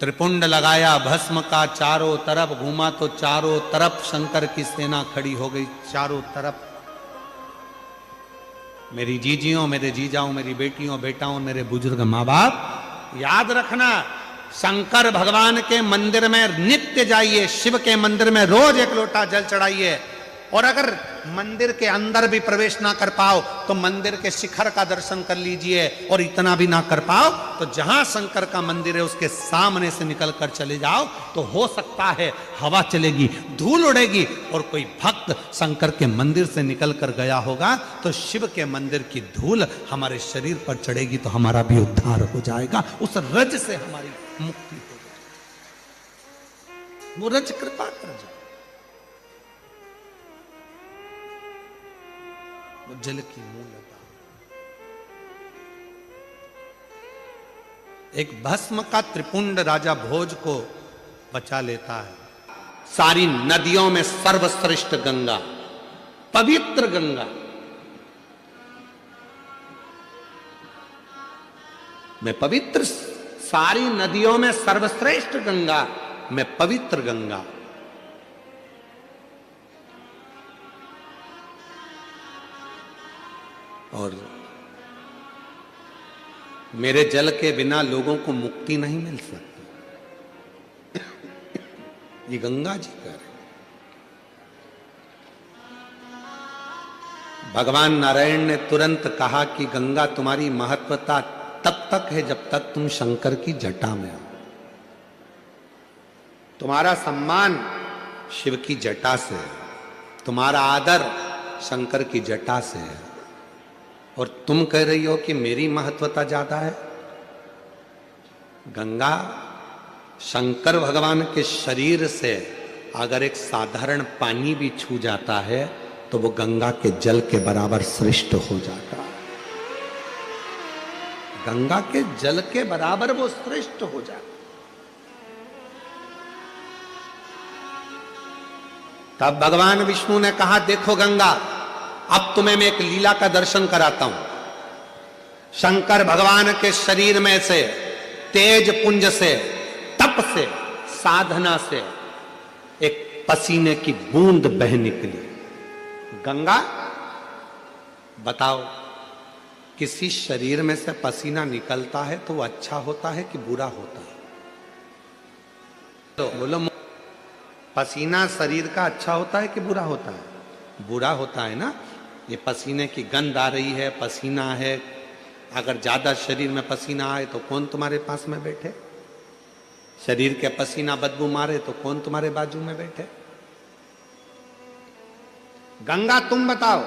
त्रिपुंड लगाया भस्म का, चारों तरफ घूमा तो चारों तरफ शंकर की सेना खड़ी हो गई। चारों तरफ मेरी जीजियों, मेरे जीजाओं, मेरी बेटियों, बेटाओं, मेरे बुजुर्ग माँ बाप, याद रखना, शंकर भगवान के मंदिर में नित्य जाइए, शिव के मंदिर में रोज एक लोटा जल चढ़ाइए। और अगर मंदिर के अंदर भी प्रवेश ना कर पाओ तो मंदिर के शिखर का दर्शन कर लीजिए। और इतना भी ना कर पाओ तो जहां शंकर का मंदिर है उसके सामने से निकल कर चले जाओ, तो हो सकता है हवा चलेगी, धूल उड़ेगी, और कोई भक्त शंकर के मंदिर से निकल कर गया होगा तो शिव के मंदिर की धूल हमारे शरीर पर चढ़ेगी तो हमारा भी उद्धार हो जाएगा। उस रज से हमारी मुक्ति हो जाएगी। वो रज कृपा कर जाए, वो जल की मूलता। एक भस्म का त्रिपुंड राजा भोज को बचा लेता है। सारी नदियों में सर्वश्रेष्ठ गंगा, पवित्र गंगा, मैं पवित्र, सारी नदियों में सर्वश्रेष्ठ गंगा, मैं पवित्र गंगा। और मेरे जल के बिना लोगों को मुक्ति नहीं मिल सकती। ये गंगा जी कर भगवान नारायण ने तुरंत कहा कि गंगा तुम्हारी महत्वता तब तक है जब तक तुम शंकर की जटा में हो। तुम्हारा सम्मान शिव की जटा से है, तुम्हारा आदर शंकर की जटा से है। और तुम कह रही हो कि मेरी महत्वता ज्यादा है। गंगा शंकर भगवान के शरीर से अगर एक साधारण पानी भी छू जाता है तो वो गंगा के जल के बराबर श्रेष्ठ हो जाता है। गंगा के जल के बराबर वो श्रेष्ठ हो जाता। तब भगवान विष्णु ने कहा, देखो गंगा, अब तुम्हें मैं एक लीला का दर्शन कराता हूं। शंकर भगवान के शरीर में से, तेज पुंज से, तप से, साधना से एक पसीने की बूंद बह निकली। गंगा, बताओ, किसी शरीर में से पसीना निकलता है तो वो अच्छा होता है कि बुरा होता है? तो बोलो, पसीना शरीर का अच्छा होता है कि बुरा होता है? बुरा होता है ना। ये पसीने की गंध आ रही है, पसीना है, अगर ज्यादा शरीर में पसीना आए तो कौन तुम्हारे पास में बैठे? शरीर के पसीना बदबू मारे तो कौन तुम्हारे बाजू में बैठे? गंगा, तुम बताओ,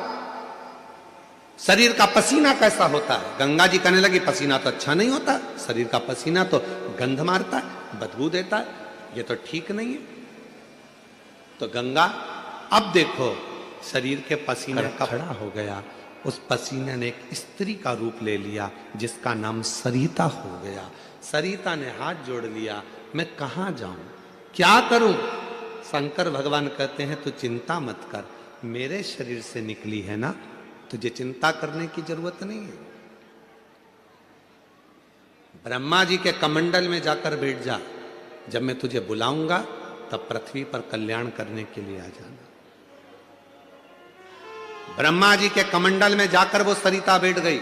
शरीर का पसीना कैसा होता है? गंगा जी कहने लगी, पसीना तो अच्छा नहीं होता, शरीर का पसीना तो गंध मारता है, बदबू देता है, ये तो ठीक नहीं है। तो गंगा, अब देखो, शरीर के पसीने का खड़ा हो गया। उस पसीने ने एक स्त्री का रूप ले लिया जिसका नाम सरिता हो गया। सरिता ने हाथ जोड़ लिया, मैं कहाँ जाऊं, क्या करूं? शंकर भगवान कहते हैं तू चिंता मत कर, मेरे शरीर से निकली है ना, तुझे चिंता करने की जरूरत नहीं है। ब्रह्मा जी के कमंडल में जाकर बैठ जा, जब मैं तुझे बुलाऊंगा तब पृथ्वी पर कल्याण करने के लिए आ जाना। ब्रह्मा जी के कमंडल में जाकर वो सरिता बैठ गई,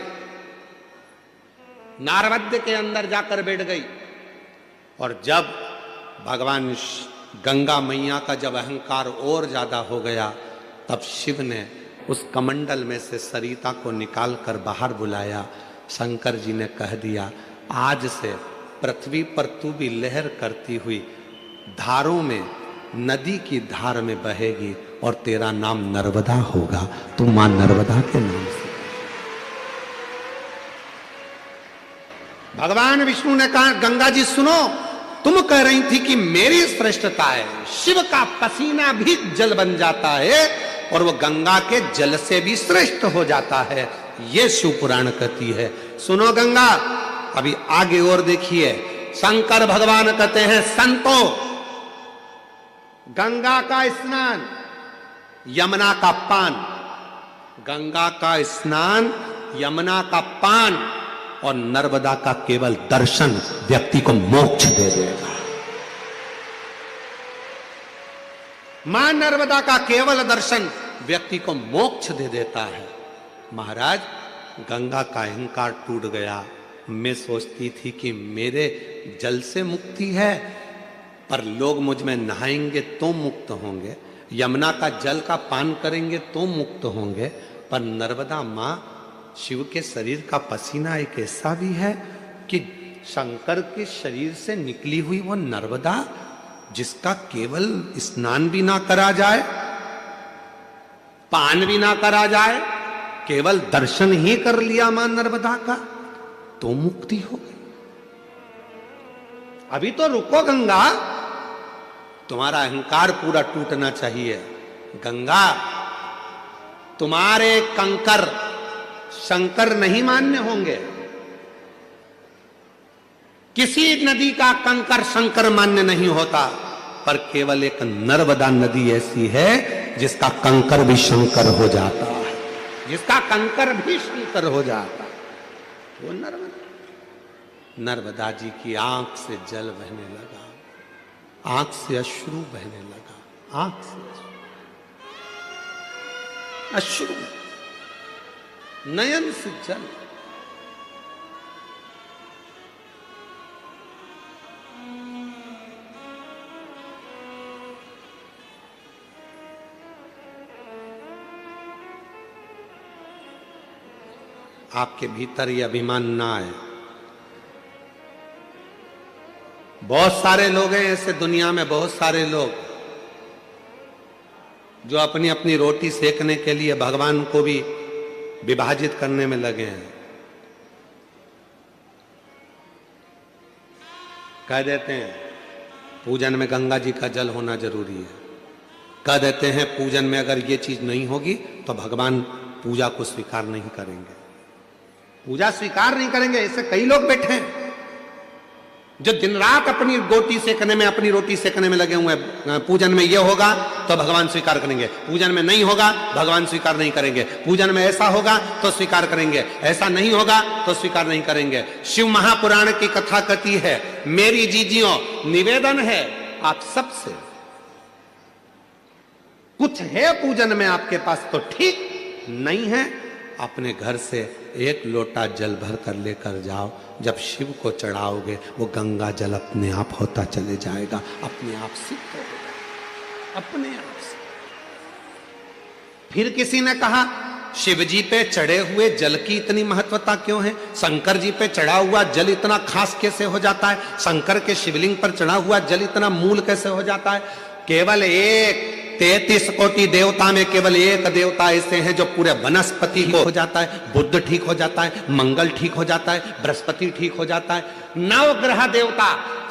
नारवद्य के अंदर जाकर बैठ गई। और जब भगवान गंगा मैया का जब अहंकार और ज्यादा हो गया, तब शिव ने उस कमंडल में से सरिता को निकाल कर बाहर बुलाया। शंकर जी ने कह दिया, आज से पृथ्वी पर तू भी लहर करती हुई धारों में, नदी की धार में बहेगी और तेरा नाम नर्मदा होगा। तू मां नर्मदा के नाम से। भगवान विष्णु ने कहा, गंगा जी सुनो, तुम कह रही थी कि मेरी श्रेष्ठता है, शिव का पसीना भी जल बन जाता है और वो गंगा के जल से भी श्रेष्ठ हो जाता है, ये शिव पुराण कहती है। सुनो गंगा, अभी आगे और देखिए। शंकर भगवान कहते हैं, संतो, गंगा का स्नान, यमुना का पान, गंगा का स्नान, यमुना का पान और नर्मदा का केवल दर्शन व्यक्ति को मोक्ष दे देगा। मां नर्मदा का केवल दर्शन व्यक्ति को मोक्ष दे देता है। महाराज, गंगा का अहंकार टूट गया। मैं सोचती थी कि मेरे जल से मुक्ति है, पर लोग मुझ में नहाएंगे तो मुक्त होंगे, यमुना का जल का पान करेंगे तो मुक्त होंगे, पर नर्मदा मां शिव के शरीर का पसीना एक ऐसा भी है कि शंकर के शरीर से निकली हुई वो नर्मदा, जिसका केवल स्नान भी ना करा जाए, पान भी ना करा जाए, केवल दर्शन ही कर लिया मां नर्मदा का तो मुक्ति हो गई। अभी तो रुको गंगा, तुम्हारा अहंकार पूरा टूटना चाहिए। गंगा, तुम्हारे कंकर शंकर नहीं मान्य होंगे। किसी नदी का कंकर शंकर मान्य नहीं होता, पर केवल एक नर्मदा नदी ऐसी है जिसका कंकर भी शंकर हो जाता है, जिसका कंकर भी शंकर हो जाता है, वो नर्मदा। नर्मदा जी की आंख से जल बहने लगा, आंख से अश्रु बहने लगा, आंख से अश्रु, नयन से जल। आपके भीतर ये अभिमान ना आए। बहुत सारे लोग हैं ऐसे दुनिया में, बहुत सारे लोग जो अपनी अपनी रोटी सेकने के लिए भगवान को भी विभाजित करने में लगे हैं। कह देते हैं पूजन में गंगा जी का जल होना जरूरी है, कह देते हैं पूजन में अगर ये चीज नहीं होगी तो भगवान पूजा को स्वीकार नहीं करेंगे, पूजा स्वीकार नहीं करेंगे। ऐसे कई लोग बैठे हैं जो दिन रात अपनी रोटी सेकने में, अपनी रोटी सेकने में लगे हुए हैं। पूजन में ये होगा तो भगवान स्वीकार करेंगे, पूजन में नहीं होगा भगवान स्वीकार नहीं करेंगे, पूजन में ऐसा होगा तो स्वीकार करेंगे, ऐसा नहीं होगा तो स्वीकार नहीं करेंगे। शिव महापुराण की कथा कहती है, मेरी जीजियों निवेदन है आप सबसे, कुछ है पूजन में आपके पास तो ठीक, नहीं है अपने घर से एक लोटा जल भर कर लेकर जाओ। जब शिव को चढ़ाओगे वो गंगा जल अपने आप होता चले जाएगा, अपने आप सिद्ध हो जाएगा, अपने आप से। फिर किसी ने कहा शिव जी पे चढ़े हुए जल की इतनी महत्वता क्यों है? शंकर जी पे चढ़ा हुआ जल इतना खास कैसे हो जाता है? शंकर के शिवलिंग पर चढ़ा हुआ जल इतना मूल कैसे हो जाता है? केवल एक 33 कोटि देवता में केवल एक देवता ऐसे हैं जो पूरे वनस्पति को हो जाता है, बुद्ध ठीक हो जाता है, मंगल ठीक हो जाता है, बृहस्पति ठीक हो जाता है, 9 ग्रह देवता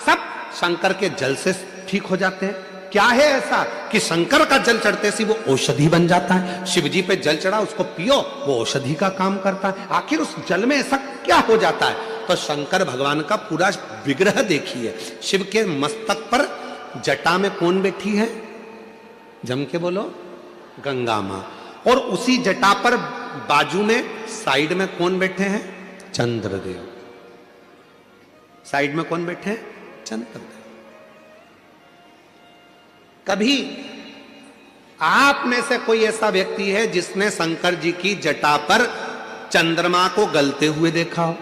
सब शंकर के जल से ठीक हो जाते हैं। क्या है ऐसा कि शंकर का जल चढ़ते से वो औषधि बन जाता है? शिव जी पे जल चढ़ा, उसको पियो, वो औषधि का काम करता है। आखिर उस जल में ऐसा क्या हो जाता है? तो शंकर भगवान का पूरा विग्रह देखिए। शिव के मस्तक पर जटा में कौन बैठी है? जम के बोलो, गंगा मां। और उसी जटा पर बाजू में साइड में कौन बैठे हैं? चंद्रदेव। साइड में कौन बैठे हैं? चंद्रदेव। कभी आप में से कोई ऐसा व्यक्ति है जिसने शंकर जी की जटा पर चंद्रमा को गलते हुए देखा हो?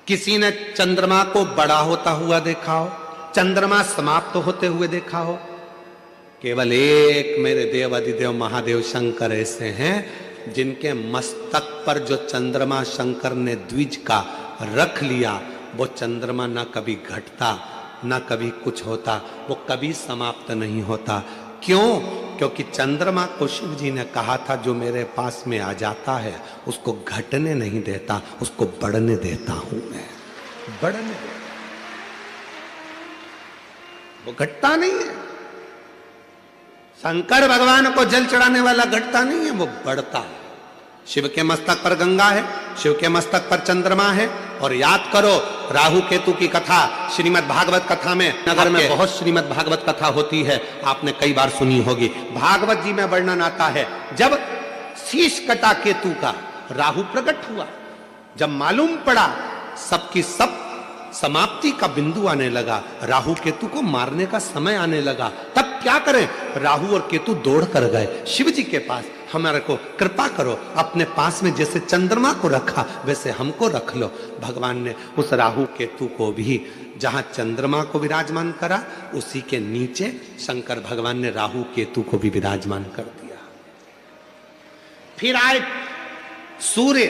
किसी ने चंद्रमा को बड़ा होता हुआ देखा हो? चंद्रमा समाप्त होते हुए देखा हो? केवल एक मेरे देव अधिदेव महादेव शंकर ऐसे हैं जिनके मस्तक पर जो चंद्रमा शंकर ने द्विज का रख लिया, वो चंद्रमा ना कभी घटता ना कभी कुछ होता, वो कभी समाप्त नहीं होता। क्यों? क्योंकि चंद्रमा को शिव जी ने कहा था जो मेरे पास में आ जाता है उसको घटने नहीं देता, उसको बढ़ने देता हूं मैं, बढ़ने देता। वो घटता नहीं है। शंकर भगवान को जल चढ़ाने वाला घटता नहीं है, वो बढ़ता है। शिव के मस्तक पर गंगा है, शिव के मस्तक पर चंद्रमा है। और याद करो राहु केतु की कथा श्रीमद् भागवत कथा में, नगर में बहुत श्रीमद् भागवत कथा होती है, आपने कई बार सुनी होगी। भागवत जी में वर्णन आता है जब शीश कटा केतु का, राहु प्रकट हुआ, जब मालूम पड़ा सबकी सब समाप्ति का बिंदु आने लगा, राहु केतु को मारने का समय आने लगा, तब क्या करें? राहु और केतु दौड़ कर गए शिव जी के पास, हमारे को कृपा करो, अपने पास में जैसे चंद्रमा को रखा वैसे हमको रख लो। भगवान ने उस राहु केतु को भी जहां चंद्रमा को विराजमान करा, उसी के नीचे शंकर भगवान ने राहु केतु को भी विराजमान कर दिया। फिर आए सूर्य,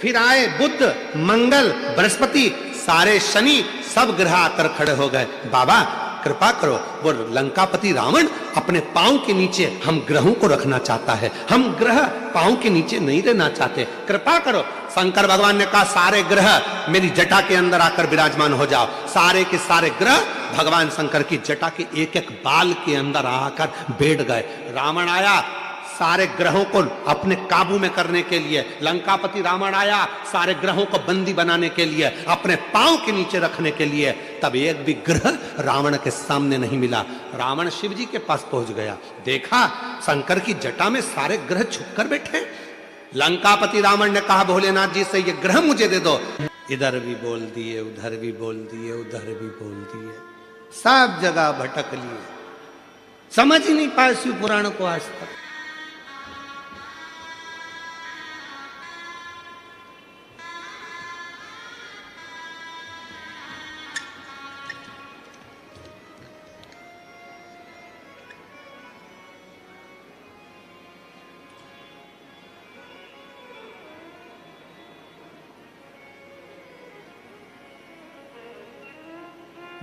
फिर आए बुध, मंगल, बृहस्पति, सारे शनि, सब ग्रह आकर खड़े हो गए। बाबा कृपा करो, वो लंकापति रावण अपने पांव के नीचे हम ग्रहों को रखना चाहता है, हम ग्रह पांव के नीचे नहीं रहना चाहते, कृपा करो। शंकर भगवान ने कहा सारे ग्रह मेरी जटा के अंदर आकर विराजमान हो जाओ। सारे के सारे ग्रह भगवान शंकर की जटा के एक एक बाल के अंदर आकर बैठ गए। रावण आया सारे ग्रहों को अपने काबू में करने के लिए, लंकापति रावण आया सारे ग्रहों को बंदी बनाने के लिए, अपने पांव के नीचे रखने के लिए। तब एक भी ग्रह रावण के सामने नहीं मिला। रावण शिव जी के पास पहुंच गया, देखा शंकर की जटा में सारे ग्रह छुपकर बैठे। लंकापति रावण ने कहा भोलेनाथ जी से ये ग्रह मुझे दे दो। इधर भी बोल दिए, उधर भी बोल दिए, उधर भी बोल दिए, सब जगह भटक लिए, समझ ही नहीं पाए शिव पुराण को आज तक।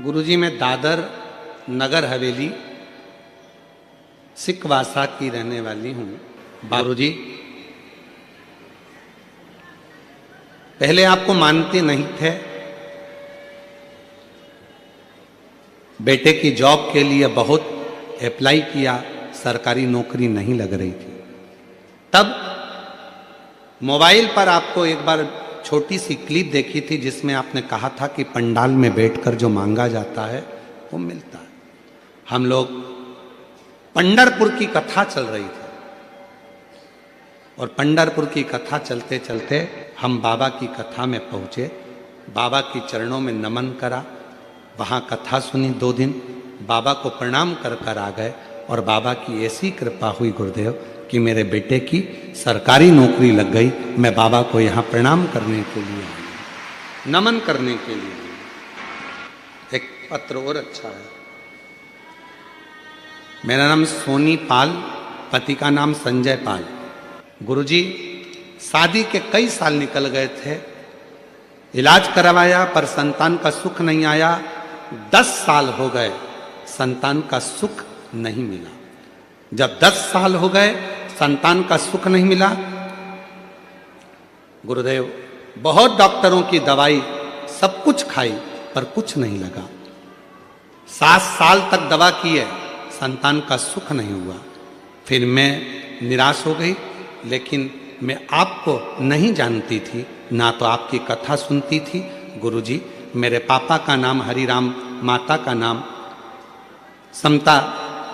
गुरुजी मैं दादर नगर हवेली सिकवासा की रहने वाली हूँ। गुरुजी पहले आपको मानते नहीं थे, बेटे की जॉब के लिए बहुत अप्लाई किया, सरकारी नौकरी नहीं लग रही थी। तब मोबाइल पर आपको एक बार छोटी सी क्लिप देखी थी जिसमें आपने कहा था कि पंडाल में बैठकर जो मांगा जाता है वो मिलता है। हम लोग पंढरपुर की कथा चल रही थी और पंढरपुर की कथा चलते चलते हम बाबा की कथा में पहुंचे, बाबा की चरणों में नमन करा, वहाँ कथा सुनी 2 दिन, बाबा को प्रणाम कर कर आ गए और बाबा की ऐसी कृपा हुई गुरुदेव कि मेरे बेटे की सरकारी नौकरी लग गई। मैं बाबा को यहाँ प्रणाम करने के लिए, नमन करने के लिए। एक पत्र और अच्छा है। मेरा नाम सोनी पाल, पति का नाम संजय पाल। गुरुजी शादी के कई साल निकल गए थे, इलाज करवाया पर संतान का सुख नहीं आया। 10 साल हो गए, संतान का सुख नहीं मिला। जब 10 साल हो गए संतान का सुख नहीं मिला, गुरुदेव बहुत डॉक्टरों की दवाई सब कुछ खाई पर कुछ नहीं लगा। 7 साल तक दवा की है, संतान का सुख नहीं हुआ। फिर मैं निराश हो गई, लेकिन मैं आपको नहीं जानती थी, ना तो आपकी कथा सुनती थी। गुरुजी, मेरे पापा का नाम हरिराम, माता का नाम समता।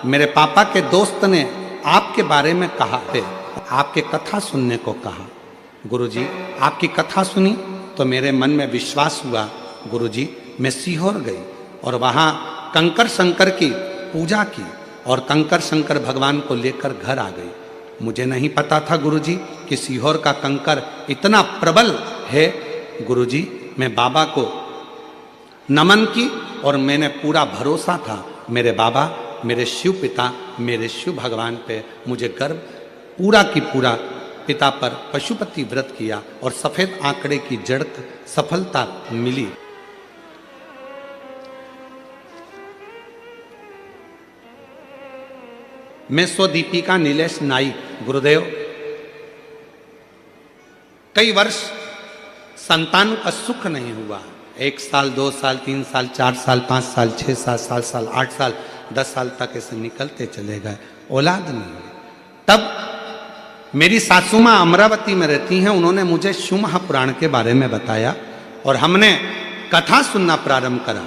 मेरे पापा के दोस्त ने आपके बारे में कहा थे, आपके कथा सुनने को कहा। गुरुजी, आपकी कथा सुनी तो मेरे मन में विश्वास हुआ। गुरुजी, मैं सीहोर गई और वहाँ कंकर शंकर की पूजा की और कंकर शंकर भगवान को लेकर घर आ गई। मुझे नहीं पता था गुरुजी कि सीहोर का कंकर इतना प्रबल है। गुरुजी, मैं बाबा को नमन की और मैंने पूरा भरोसा था मेरे बाबा, मेरे शिव पिता, मेरे शिव भगवान पे मुझे गर्व पूरा की पूरा पिता पर पशुपति व्रत किया और सफेद आंकड़े की जड़ सफलता मिली। मैं स्वदीपिका नीलेश नाइक। गुरुदेव, कई वर्ष संतान का सुख नहीं हुआ। 1 साल, 2 साल, 3 साल, 4 साल, 5 साल, 6 साल, 7 साल, 8 साल, 10 साल तक ऐसे निकलते चले गए, औलाद नहीं हुई। तब मेरी सासू माँ अमरावती में रहती हैं, उन्होंने मुझे शिव महापुराण के बारे में बताया और हमने कथा सुनना प्रारंभ करा।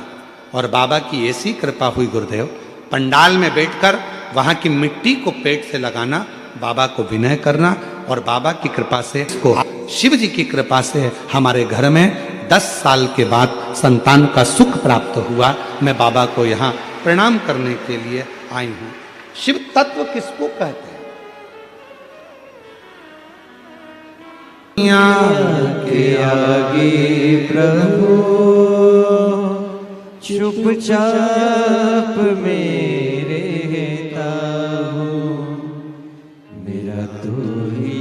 और बाबा की ऐसी कृपा हुई गुरुदेव, पंडाल में बैठकर वहाँ की मिट्टी को पेट से लगाना, बाबा को विनय करना और बाबा की कृपा से इसको शिव जी की कृपा से हमारे घर में 10 साल के बाद संतान का सुख प्राप्त हुआ। मैं बाबा को यहाँ प्रणाम करने के लिए आई हूँ। शिव तत्व किसको कहते हैं? के आगे प्रभु चुपचाप मेरे ताऊ, मेरा तू ही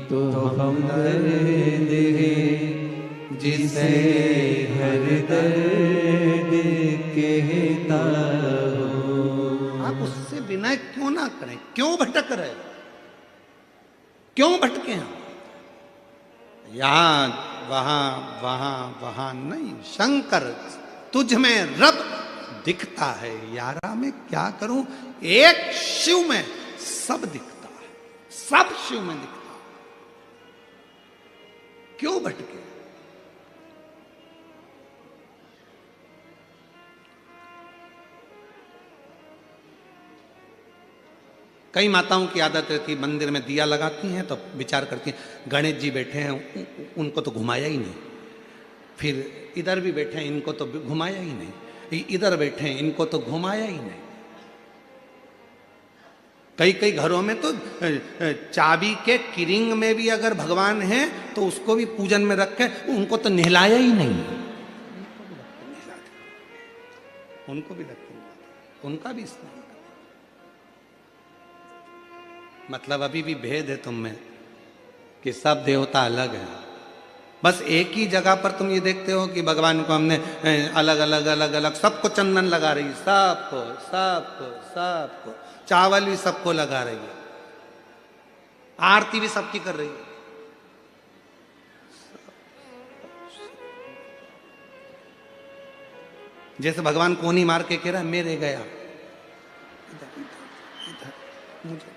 तो हमदर्द है, जिसे हर दर्द कहता हूँ। आप उससे विनय क्यों ना करें? क्यों भटक रहे? क्यों भटके हैं? यहाँ वहां वहां वहां नहीं। शंकर, तुझ में रब दिखता है यारा, मैं क्या करूं? एक शिव में सब दिखता है, सब शिव में दिखता है। क्यों भटके? कई माताओं की आदत रहती है, मंदिर में दिया लगाती हैं तो विचार करती हैं गणेश जी बैठे हैं, उनको तो घुमाया ही नहीं। फिर इधर भी बैठे हैं, इनको तो घुमाया ही नहीं। इधर बैठे हैं, इनको तो घुमाया ही नहीं। कई कई घरों में तो चाबी के किरिंग में भी अगर भगवान है तो उसको भी पूजन में रख के उनको तो नहलाया ही नहीं। उनको भी लगते, उनका भी स्नान। मतलब अभी भी भेद है तुम में कि सब देवता अलग है। बस एक ही जगह पर तुम ये देखते हो कि भगवान को हमने अलग अलग अलग अलग सबको चंदन लगा रही है, सबको सबको सबको, चावल भी सबको लगा रही है, आरती भी सबकी कर रही है। जैसे भगवान कोनी मार के कह रहा है मेरे गया, इधर इधर इधर मुझे।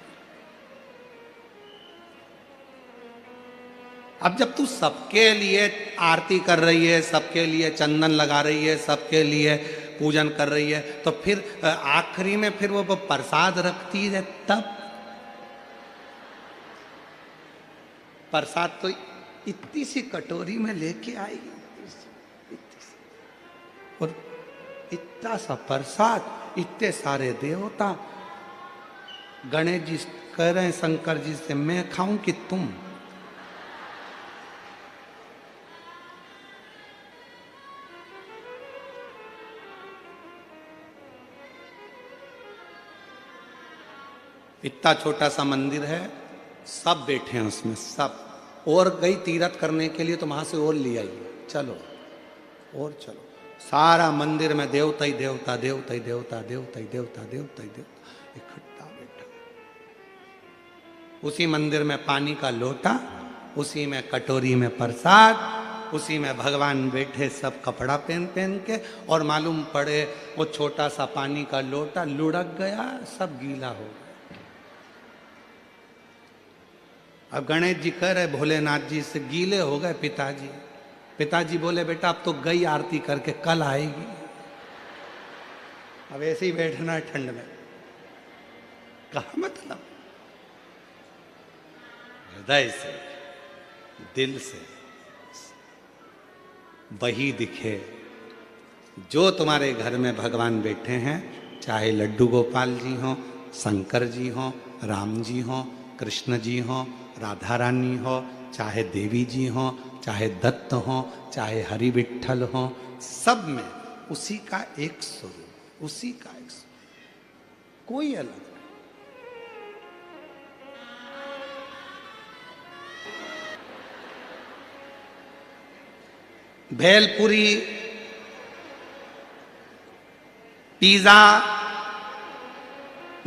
अब जब तू सबके लिए आरती कर रही है, सबके लिए चंदन लगा रही है, सबके लिए पूजन कर रही है, तो फिर आखिरी में फिर वो प्रसाद रखती है, तब प्रसाद तो इतनी सी कटोरी में लेके आएगी, और इतना सा प्रसाद, इतने सारे देवता। गणेश जी कह रहे हैं शंकर जी से, मैं खाऊं कि तुम? इतना छोटा सा मंदिर है, सब बैठे हैं उसमें, सब। और गई तीर्थ करने के लिए तो वहां से और ले आई, चलो और चलो। सारा मंदिर में देवता ही देवता, देवता ही देवता, देवता ही देवता, देवता ही देवता इकट्ठा बैठा। उसी मंदिर में पानी का लोटा, उसी में कटोरी में प्रसाद, उसी में भगवान बैठे सब कपड़ा पहन पहन के, और मालूम पड़े वो छोटा सा पानी का लोटा लुढ़क गया, सब गीला हो गया। अब गणेश जी कह रहे भोलेनाथ जी से, गीले हो गए पिताजी। पिताजी बोले बेटा अब तो गई आरती करके, कल आएगी, अब ऐसे ही बैठना है ठंड में। कहा मतलब हृदय से, दिल से वही दिखे जो तुम्हारे घर में भगवान बैठे हैं, चाहे लड्डू गोपाल जी हो, शंकर जी हो, राम जी हो, कृष्ण जी हो, राधा रानी हो, चाहे देवी जी हो, चाहे दत्त हो, चाहे हरि विठ्ठल हो, सब में उसी का एक स्वरूप, उसी का एक स्वरूप, कोई अलग नहीं। भेलपुरी, पिज्जा,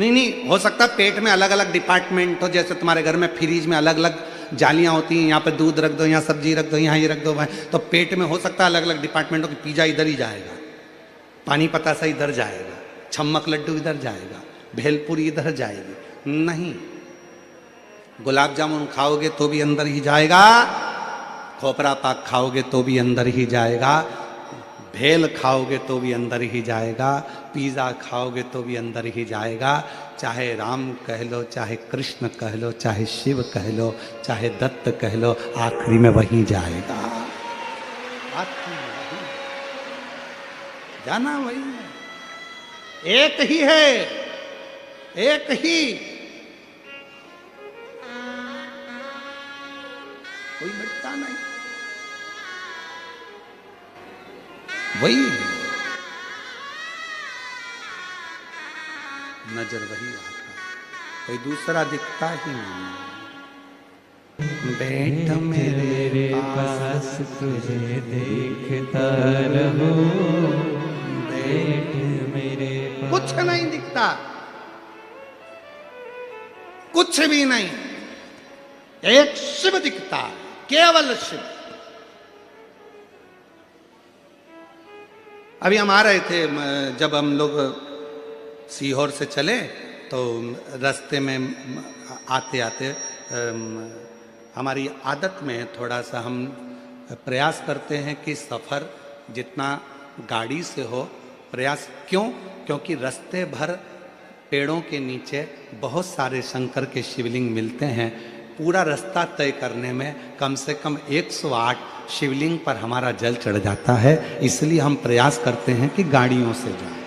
नहीं हो सकता पेट में अलग अलग डिपार्टमेंट हो, जैसे तुम्हारे घर में फ्रिज में अलग अलग जालियां होती हैं, यहाँ पे दूध रख दो, यहाँ सब्जी रख दो, यहाँ ये रख दो, तो पेट में हो सकता है अलग अलग डिपार्टमेंट हो कि पिज्जा इधर ही जाएगा, पानी पतासा इधर जाएगा, छम्मक लड्डू इधर जाएगा, भेलपुरी इधर जाएगी। नहीं, गुलाब जामुन खाओगे तो भी अंदर ही जाएगा, खोपरा पाक खाओगे तो भी अंदर ही जाएगा, भेल खाओगे तो भी अंदर ही जाएगा, पिज़्ज़ा खाओगे तो भी अंदर ही जाएगा। चाहे राम कह लो, चाहे कृष्ण कह लो, चाहे शिव कह लो, चाहे दत्त कह लो, आखिरी में वही जाएगा, आखिरी में वही जाना, वही एक ही है, एक ही, कोई मिटता नहीं, वही है, नजर वही आता, कोई दूसरा दिखता ही नहीं। बैठ मेरे पास तुझे देखता रहूं, बैठ मेरे पास। कुछ नहीं दिखता, कुछ भी नहीं, एक शिव दिखता, केवल शिव। अभी हम आ रहे थे, जब हम लोग सीहोर से चले तो रास्ते में आते आते हमारी आदत में थोड़ा सा हम प्रयास करते हैं कि सफ़र जितना गाड़ी से हो, प्रयास क्यों? क्योंकि रास्ते भर पेड़ों के नीचे बहुत सारे शंकर के शिवलिंग मिलते हैं। पूरा रास्ता तय करने में कम से कम 108 शिवलिंग पर हमारा जल चढ़ जाता है। इसलिए हम प्रयास करते हैं कि गाड़ियों से जाएं।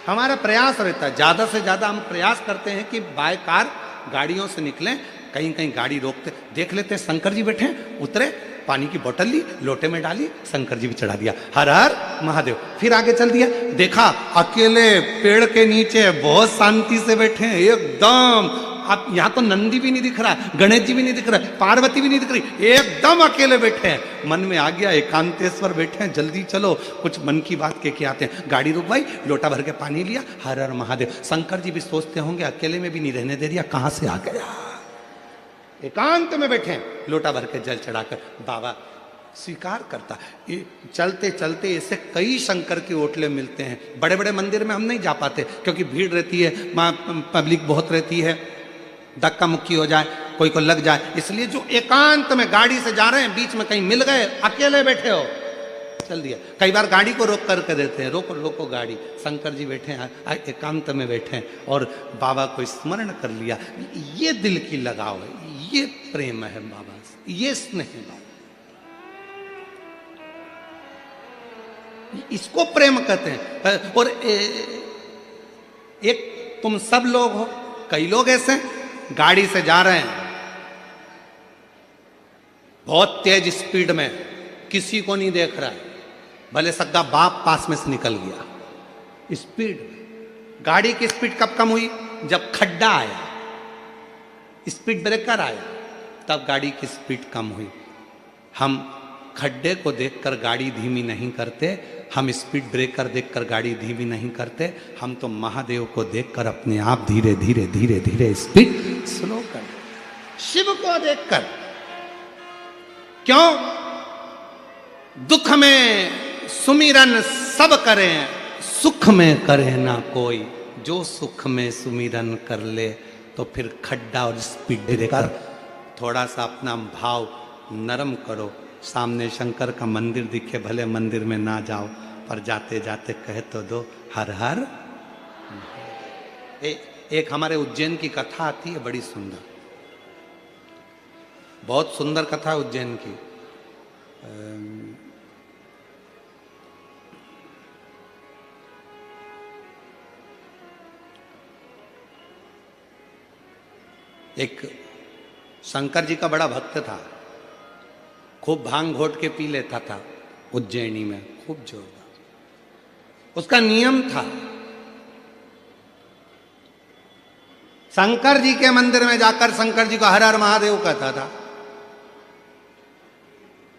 हमारा प्रयास रहता है, ज़्यादा से ज़्यादा हम प्रयास करते हैं कि बाय कार गाड़ियों से निकलें। कहीं कहीं गाड़ी रोकते देख लेते हैं, शंकर जी बैठे हैं, उतरे, पानी की बोतल ली, लोटे में डाली, शंकर जी भी चढ़ा दिया, हर हर महादेव। फिर आगे चल दिया, देखा अकेले पेड़ के नीचे बहुत शांति से बैठे हैं एकदम। अब यहाँ तो नंदी भी नहीं दिख रहा, गणेश जी भी नहीं दिख रहा, पार्वती भी नहीं दिख रही, एकदम अकेले बैठे हैं। मन में आ गया एकांतेश्वर बैठे हैं, जल्दी चलो कुछ मन की बात कह के आते हैं। गाड़ी रुकवाई, लोटा भर के पानी लिया, हर हर महादेव। शंकर जी भी सोचते होंगे अकेले में भी नहीं रहने दे दिया, कहाँ से आ गया। एकांत में बैठे हैं, लोटा भर के जल चढ़ाकर बाबा स्वीकार करता। ये चलते चलते ऐसे कई शंकर के ओटले मिलते हैं। बड़े बड़े मंदिर में हम नहीं जा पाते क्योंकि भीड़ रहती है, वहाँ पब्लिक बहुत रहती है, धक्का मुक्की हो जाए, कोई को लग जाए। इसलिए जो एकांत में गाड़ी से जा रहे हैं, बीच में कहीं मिल गए, अकेले बैठे हो, चल दिया। कई बार गाड़ी को रोक करके देते हैं, रोको रोको गाड़ी, शंकर जी बैठे हैं, एकांत में बैठे हैं और बाबा को स्मरण कर लिया। ये दिल की लगाव है, ये प्रेम है बाबा से, ये स्नेह है बाबा, इसको प्रेम कहते हैं। और एक तुम सब लोग हो, कई लोग ऐसे गाड़ी से जा रहे हैं बहुत तेज स्पीड में, किसी को नहीं देख रहा है, भले सगा बाप पास में से निकल गया। स्पीड, गाड़ी की स्पीड कब कम हुई? जब खड्डा आया, स्पीड ब्रेकर आया, तब गाड़ी की स्पीड कम हुई। हम खड्डे को देखकर गाड़ी धीमी नहीं करते, हम स्पीड ब्रेकर देखकर गाड़ी धीमी नहीं करते, हम तो महादेव को देखकर अपने आप धीरे धीरे धीरे धीरे स्पीड स्लो कर, शिव को देखकर। क्यों? दुख में सुमिरन सब करें, सुख में करे ना कोई। जो सुख में सुमिरन कर ले तो फिर खड्डा और स्पीड देकर थोड़ा सा अपना भाव नरम करो। सामने शंकर का मंदिर दिखे, भले मंदिर में ना जाओ, पर जाते जाते कह तो दो हर हर। एक हमारे उज्जैन की कथा आती है, बड़ी सुंदर, बहुत सुंदर कथा है उज्जैन की। एक शंकर जी का बड़ा भक्त था, खूब भांग घोट के पी लेता था उज्जैनी में, खूब जोरदार। उसका नियम था, शंकर जी के मंदिर में जाकर शंकर जी को हर हर महादेव कहता था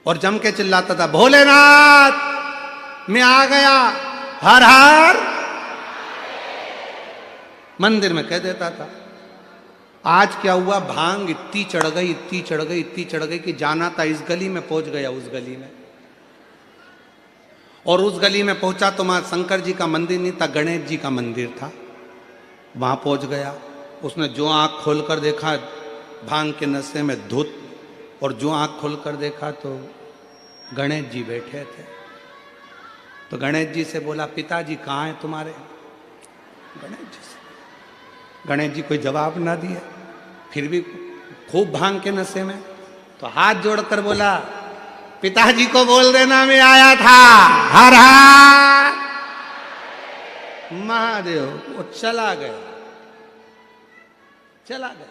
और जम के चिल्लाता था, भोलेनाथ मैं आ गया, हर हर। मंदिर में कह देता था। आज क्या हुआ, भांग इतनी चढ़ गई, इतनी चढ़ गई, इतनी चढ़ गई कि जाना था इस गली में, पहुंच गया उस गली में। और उस गली में पहुंचा तो वहां शंकर जी का मंदिर नहीं था, गणेश जी का मंदिर था। वहां पहुंच गया, उसने जो आंख खोलकर देखा भांग के नशे में धुत, और जो आंख खोलकर देखा तो गणेश जी बैठे थे। तो गणेश जी से बोला, पिताजी कहाँ हैं तुम्हारे? गणेश जी कोई जवाब ना दिए, फिर भी खूब भांग के नशे में। तो हाथ जोड़कर बोला, पिताजी को बोल देना मैं आया था, हर हर महादेव। वो चला गया, चला गया।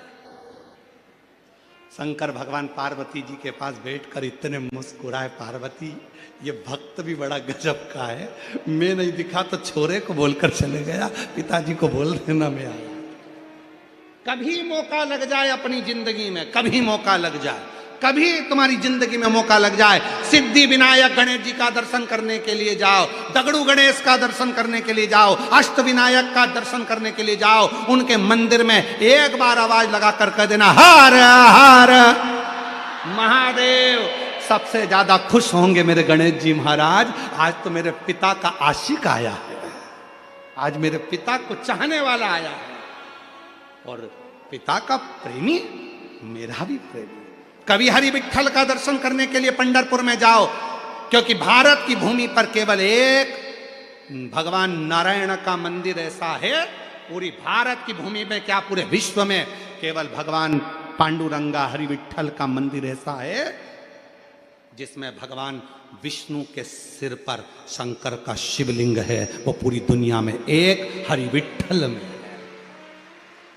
शंकर भगवान पार्वती जी के पास बैठकर इतने मुस्कुराए, पार्वती ये भक्त भी बड़ा गजब का है, मैं नहीं दिखा तो छोरे को बोलकर चले गया, पिताजी को बोल देना मैं आया। कभी मौका लग जाए अपनी जिंदगी में, कभी मौका लग जाए, कभी तुम्हारी जिंदगी में मौका लग जाए, सिद्धि विनायक गणेश जी का दर्शन करने के लिए जाओ, दगड़ू गणेश का दर्शन करने के लिए जाओ, अष्ट विनायक का दर्शन करने के लिए जाओ। उनके मंदिर में एक बार आवाज लगाकर कह देना, हर हर महादेव। सबसे ज्यादा खुश होंगे मेरे गणेश जी महाराज, आज तो मेरे पिता का आशिक आया है, आज मेरे पिता को चाहने वाला आया है, और पिता का प्रेमी मेरा भी प्रेमी। कभी हरि विठ्ठल का दर्शन करने के लिए पंढरपुर में जाओ, क्योंकि भारत की भूमि पर केवल एक भगवान नारायण का मंदिर ऐसा है, पूरी भारत की भूमि में क्या पूरे विश्व में केवल भगवान पांडुरंगा हरि विठ्ठल का मंदिर ऐसा है जिसमें भगवान विष्णु के सिर पर शंकर का शिवलिंग है। वो पूरी दुनिया में एक हरि विठ्ठल में,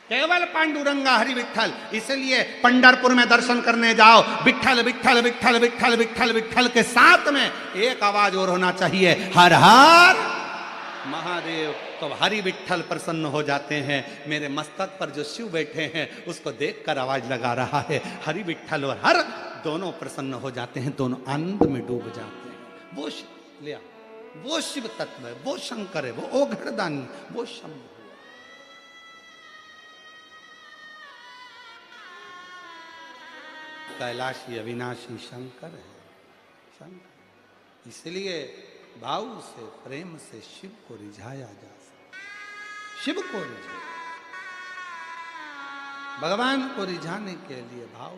केवल पांडुरंगा हरि विठ्ठल। इसलिए पंढरपुर में दर्शन करने जाओ, विठ्ठल विठ्ठल विठ्ठल विठ्ठल विठ्ठल विठ्ठल के साथ में एक आवाज और होना चाहिए, हर हर महादेव। तो हरि विठ्ठल प्रसन्न हो जाते हैं। मेरे मस्तक पर जो शिव बैठे हैं उसको देखकर आवाज लगा रहा है, हरि विठ्ठल और हर दोनों प्रसन्न हो जाते हैं, दोनों आनंद में डूब जाते हैं। वो लिया, वो शिव तत्व है, वो शंकर है, वो ओघड़दानी, वो शंभु। कैलाशी अविनाशी शंकर है, शंकर। इसलिए भाव से प्रेम से शिव को रिझाया जा सकता, शिव को रिझाया। भगवान को रिझाने के लिए भाव